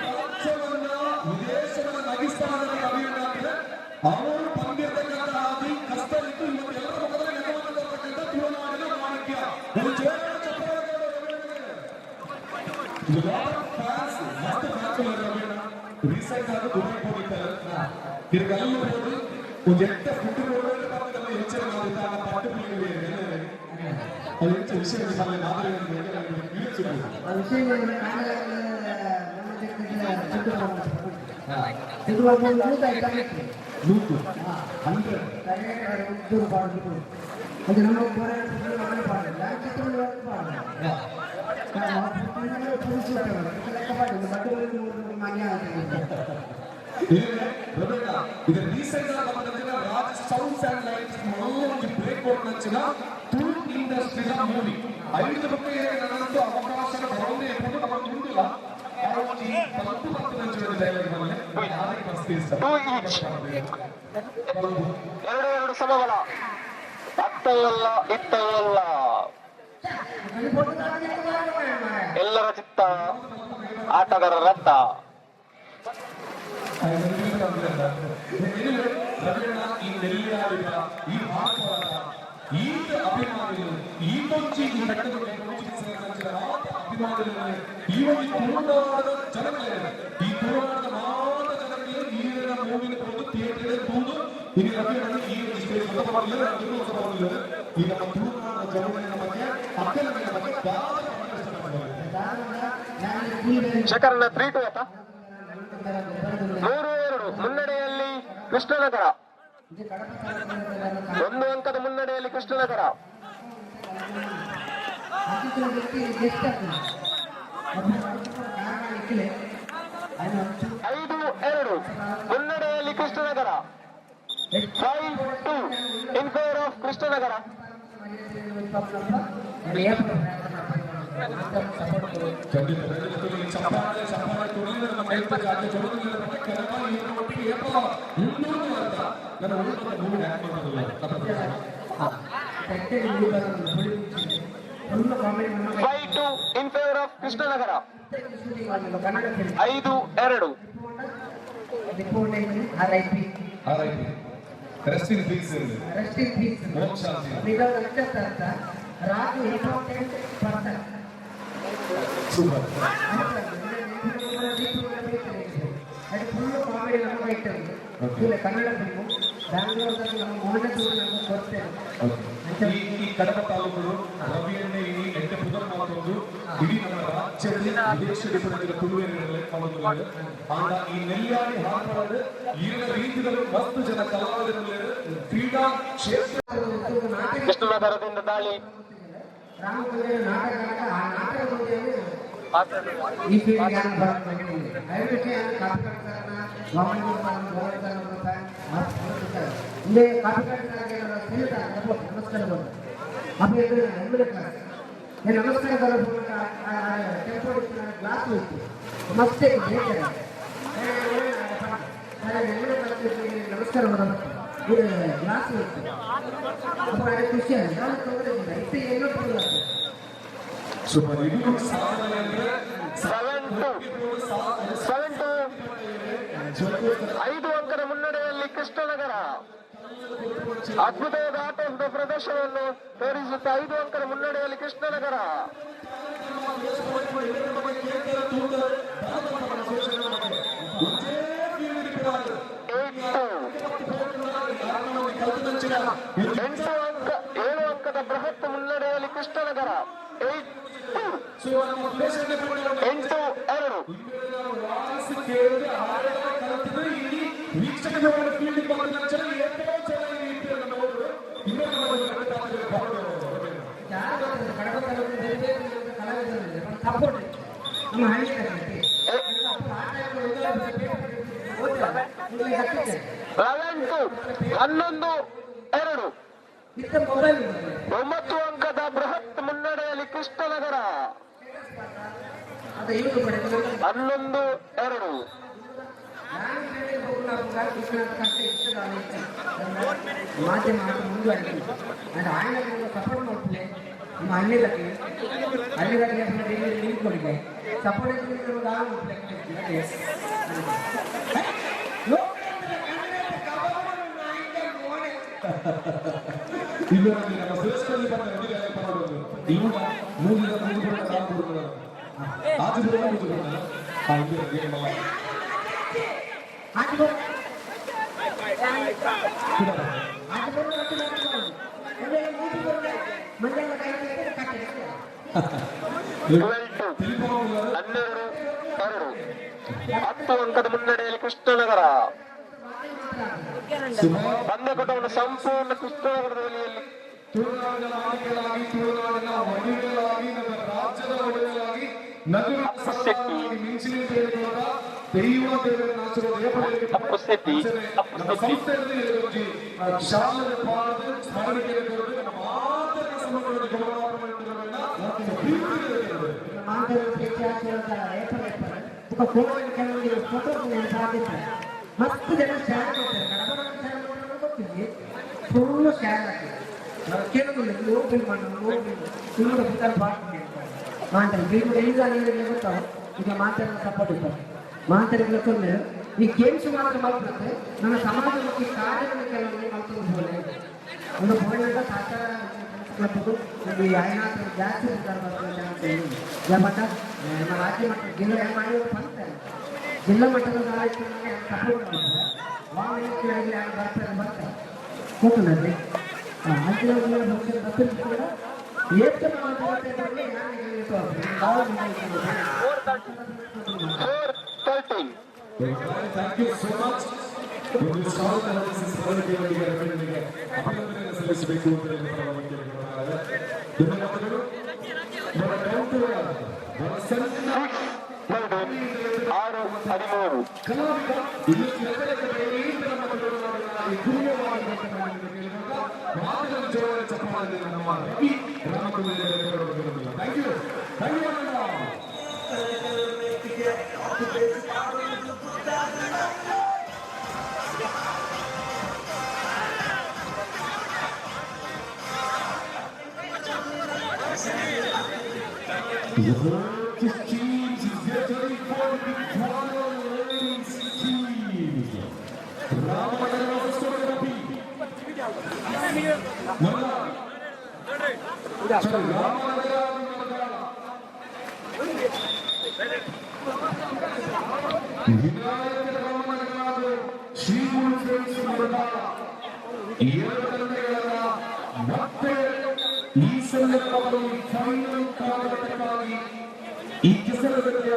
ರಾಜ್ಯವನ್ನ ವಿದೇಶಗಳ ನಗಿಸ್ತಾನ ರವಿಯನ್ನಾಗಿದೆ. ಅವರು ಬಂದಿರತಕ್ಕಂಥ ಅತಿ ಕಷ್ಟ ಇತ್ತು. ಇವತ್ತೆಲ್ಲರ ಮುಖದಲ್ಲಿ ನೆನಪಿರ್ತಕ್ಕಂಥ ತುಳುನಾಡಿನ ಮಾಣಿಕ್ಯ. ಒಂದು ಜೋರಾದ ಚಪ್ಪಾಳೆ ರೀಸೆಂಟ್ ಆಗಿ ದುಬೈ ಹೋಗಿದ್ದಾರೆ. ತಿರ್ಗಲ್ಲಿ ಹೋಗಿ ಒಂದು ಎಟ್ಟ ಫುಡ್ ಹೆಚ್ಚಿನ ಮಾಡಿದ್ದ ಪಟ್ಟು ಅದು ಹೆಚ್ಚು ವಿಷಯ ಮಾದರಿ ಅದು ನಮ್ಮ ಇದು recent Raj sounds and lights break out ನಚ್ಚಿನ ತುಳು ಇಂಡಸ್ಟ್ರಿಯ ಮೂವಿ 5 ರೂಪಾಯಿ ನನಗಂತೂ ಅವಕಾಶ ಬರೋದೇ ಇರ್ಬೋದು. ನಮ್ಮ ಮುಂದಿಲ್ಲ 2 ಸಮಬಲ. ಅತ್ತಲ್ಲ ಇತ್ತಲ್ಲ ಎಲ್ಲರ ಚಿತ್ತ ಆಟಗಾರರತ್ತ. ಈ ನೆಲ್ಲಿಯಾಡಿದ ಈ ಭಾರತವಾದ ಈತ ಅಭಿಮಾನಿಗಳು ಈ ಕೊಂಚಿ ಈ ಬೆಟ್ಟದ ಅಭಿಮಾನಿಗಳು ಈ ಒಂದು ತುಳುನಾಡದ ಜನಗಳಿವೆ. ಈ ತುಳುನಾಡದ ಮಾತ್ರ ಜನಗಳಿಗೆ ಈಗಿನ ಮೂವಿನ ಬಂದು ಥಿಯೇಟರ್ ತೂದು ಈಗ ರವಿಯನ್ನು ಈ ಸ್ಟೇಜ್ ಬರಲಿಲ್ಲ. ಈ ನಮ್ಮ ತುಳುನಾಡದ ಜನಗಳ ಬಗ್ಗೆ ಅಕ್ಕಲಿನ ಬಗ್ಗೆ ಶೇಖರನ 3-2 ಆತ. 3-2 ಮುನ್ನಡೆಯಲ್ಲಿ ಕೃಷ್ಣನಗರ. 1 ಅಂಕದ ಮುನ್ನಡೆಯಲ್ಲಿ ಕೃಷ್ಣನಗರ. 5-2 ಮುನ್ನಡೆಯಲ್ಲಿ Krishnanagar. 5-2 in favour of Krishnanagar. Five-2 in favor of Krishnanagar. 5-2 resting piece Raju important person. Super. ಅದು ಫುಲ್ ಕಾಮಿಡಿ ನಮಗೆ ಇಟ್ಟದ್ದು. ಇಲ್ಲ ಕನ್ನಡ ಫಿಲ್ಮು ಬ್ಯಾಂಗ್ಳೂರ್ದಲ್ಲಿ ನಮ್ಮ ಮೊದಲನೇ ನಮಗೆ ಕೊಡ್ತೇವೆ. ಈ ಕಡಪ ತಾಲೂಕು ರವಿಯನ್ನೇ ಈ ಎಂಟು ಪುನರ್ ಮಾತೊಂದು ಇಡೀ ನಮ್ಮ ರಾಜ್ಯದಲ್ಲಿ ವಿದೇಶದಲ್ಲಿ ಪಡೆದ ತುಳುವೇರಿಗಳಲ್ಲಿ ಕಾಣುತ್ತದೆ. ಆಂಡ ಈ ನೆಲ್ಯಾಡಿ ಹಾಡುವುದು ಈಗಿನ ರೀತಿಯಲ್ಲಿ ಮಸ್ತು ಜನ ಕಲಾವಿದರಲ್ಲಿ ಕ್ರೀಡಾ ಕ್ಷೇತ್ರ ಕೃಷ್ಣನಗರದಿಂದ ದಾಳಿ. ರಾಮಕುಂಜನ ನಾಟಕ ಆ ನಾಟಕದಲ್ಲಿ ಈ ಫೀಲ್ಡ್ಗೆ ದಯವಿಟ್ಟು ಕಾಪಿಕಟ್ಟಾರನ ಇಲ್ಲಿ ಕಾಪಿಕಟ್ಟಾಗೆ ನಮಸ್ಕಾರ ಅಪ್ಪ ಇದು ನಮಸ್ಕಾರ ಟೆಂಪೋ ಗ್ಲಾಸ್ ಹೋಯ್ತು ಮಸ್ತೆ ನಮಸ್ಕಾರ ಇದು ಗ್ಲಾಸ್ ಹೋಯ್ತು ಅಪ್ಪ ಖುಷಿ ನಾನು ತೊಂದರೆ ಇತ್ತು ಏನೋ ತೊಂದರೆ. ಸೂಪರ್. ಇದು ಸಾಧನೆ ಅಂದ್ರೆ 7-2 5 ಅಂಕದ ಮುನ್ನಡೆಯಲ್ಲಿ ಕೃಷ್ಣನಗರ. ಅದ್ಭುತವಾದ ಆಟದ ಪ್ರದರ್ಶನವನ್ನು ತೋರಿಸುತ್ತಾ 5 ಅಂಕದ ಮುನ್ನಡೆಯಲ್ಲಿ ಕೃಷ್ಣನಗರ. ಎಂಟು ಅಂಕ 7 ಅಂಕದ ಬೃಹತ್ ಮುನ್ನಡೆಯಲ್ಲಿ ಕೃಷ್ಣನಗರ 8-2. ಹನ್ನೊಂದು 2. 9 ಅಂಕದ ಬೃಹತ್ ಮುನ್ನಡೆಯಲ್ಲಿ ಕೃಷ್ಣನಗರ 11-2. మాధ్యమ ముందు అంటే ఆయన సపోర్ట్ ನೋಡ್ತಲೇ ನಮ್ಮ ಅಣ್ಣಲಕ್ಕೆ ನಿಂತ್ಕೊಂಡಿದ್ದೆ ಸಪೋರ್ಟ್ ಇದರಲ್ಲಿ ನಮ್ಮ ಶ್ರೇಷ್ಠರಲ್ಲಿ ಬಂದ ನದಿಗೆ ಪರವಾಡೋದು ಈಗ ಮೂಗಿನ ಮೂಗಿನ ಸಾಕು ಆಚೆ ಬರುವ ಮೂಗಿನ ಆ ಇದೆ ಗೇಮ್ ಆಚೆ ಬರುವ ಆಚೆ ಬರುವ ಅಂದ್ರೆ ಮೂಗಿ ಬರುವ ಮಂಜಲ್ಲ ಕೈ ಕಟ್ಟೆ 10 ಅಂಕದ ಮುನ್ನಡೆಯಲ್ಲಿ ಕೃಷ್ಣನಗರ. ಪಂದ್ಯಕೂಟವನ್ನು ಸಂಪೂರ್ಣ ಕೃಷ್ಣನಗರದಲ್ಲಿ ತುಳುನಾಡಿನ ಆದಿಗಳಾಗಿ ತುಳುನಾಡಿನ ಒಡೆಯಲಾಗಿ ನಮ್ಮ ರಾಜ್ಯದ ಒಡೆಯಲಾಗಿ ನಗರ ಮಿಂಚಿನ ದೇವರ ದೈವ ದೇವರನ್ನು ಆಶೀರ್ವಾದ ನಮ್ಮ ಸಂಸ್ಥೆಯಲ್ಲಿ ಶಾಲೆಯ ಪಾದ ಸ್ಮರಣೆಗೆ ನಮ್ಮ ಮಾತೃ ಸಮೂಹದ ಮಸ್ತ್ ಜನ ಸ್ಟ್ಯಾಂಡ್ ಗೊತ್ತಿದೆ ಫುಲ್ಲು ಸ್ಟ್ಯಾಂಡ್ ಆಗ್ತದೆ ಕೇಳೋದಿಲ್ಲ ನೋಡ್ಬೇಕು ತುಂಬ ಪುಸ್ತಕ ಮಾಡ್ತೀನಿ ಮಾತಾಡಿ ಬೀರು ಈಗ ಗೊತ್ತಾವ ಈಗ ಮಾತಾಡೋ ಸಪೋರ್ಟ್ ಇರ್ತಾರೆ ಮಾತಾಡಿದ ತೊಂದರೆ ಈ ಗೇಮ್ಸ್ ಮಾತ್ರ ಮಾಡ್ಬಿಡುತ್ತೆ ನನ್ನ ಸಮಾಜಕ್ಕೆ ಕಾರ್ಯಗಳು ಕೆಲವೊಂದು ಮಾಡ್ಕೊಂಡು ಬೋಲೆ ಒಂದು ಬೋಲಿಂದ ಸಾಕಾರ ಒಂದು ಐನಾತ್ರ ಜಾಸ್ತಿ ಬರ್ತದೆ ಬಟ್ ನಮ್ಮ ರಾಜ್ಯ ಮಟ್ಟ ಜಿಲ್ಲಾ ಹೆಂಗೆ ಮಾಡಿದ್ರು ಬಂತಾರೆ ಜಿಲ್ಲಾ ಮಟ್ಟದ ಕಾರ್ಯಕ್ರಮಕ್ಕೆ ಸಪೋರ್ಟ್ ಮಾಡ್ತಾರೆ ವಾಹನ ಬರ್ತಾರೆ ಕೂತ್ಕೊಂಡ್ರಿ Thank you so much. ಒಂದು ಸಾವಿರ ಸ್ಮರಣೆಗೆ ಅಭಿನಂದನೆ ಸಲ್ಲಿಸಬೇಕು ಅಂತ ಧನ್ಯವಾದಗಳು. ಕಲಾವಿದ ನಮ್ಮ ರವಿ ಥ್ಯಾಂಕ್ ಯು ಧನ್ಯವಾದ. The Turkish teams is get ready for the final ladies teams. Ramanagara Photography. Vinayaka Ramanagara Shriguru friends ಮಂಡಳ ಮತ್ತೆ ಈ ಸಂದರ್ಭದಲ್ಲಿ ಫೈನಲ್ ಕಾಲಘಟ್ಟಕ್ಕಾಗಿ ಈ ಕೆಸರಗಟ್ಟೆಯ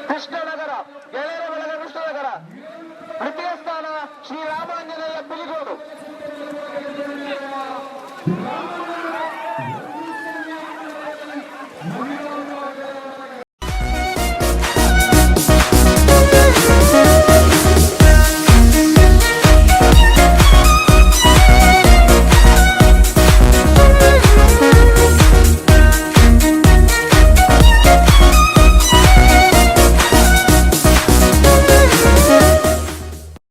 ಕೃಷ್ಣನಗರ ಗೆಳೆಯರ ಬಳಗ ಕೃಷ್ಣನಗರ. ತೃತೀಯ ಸ್ಥಾನ ಶ್ರೀರಾಮಾಂಜನೇಯ ಬಿಲಿಗೋಡು.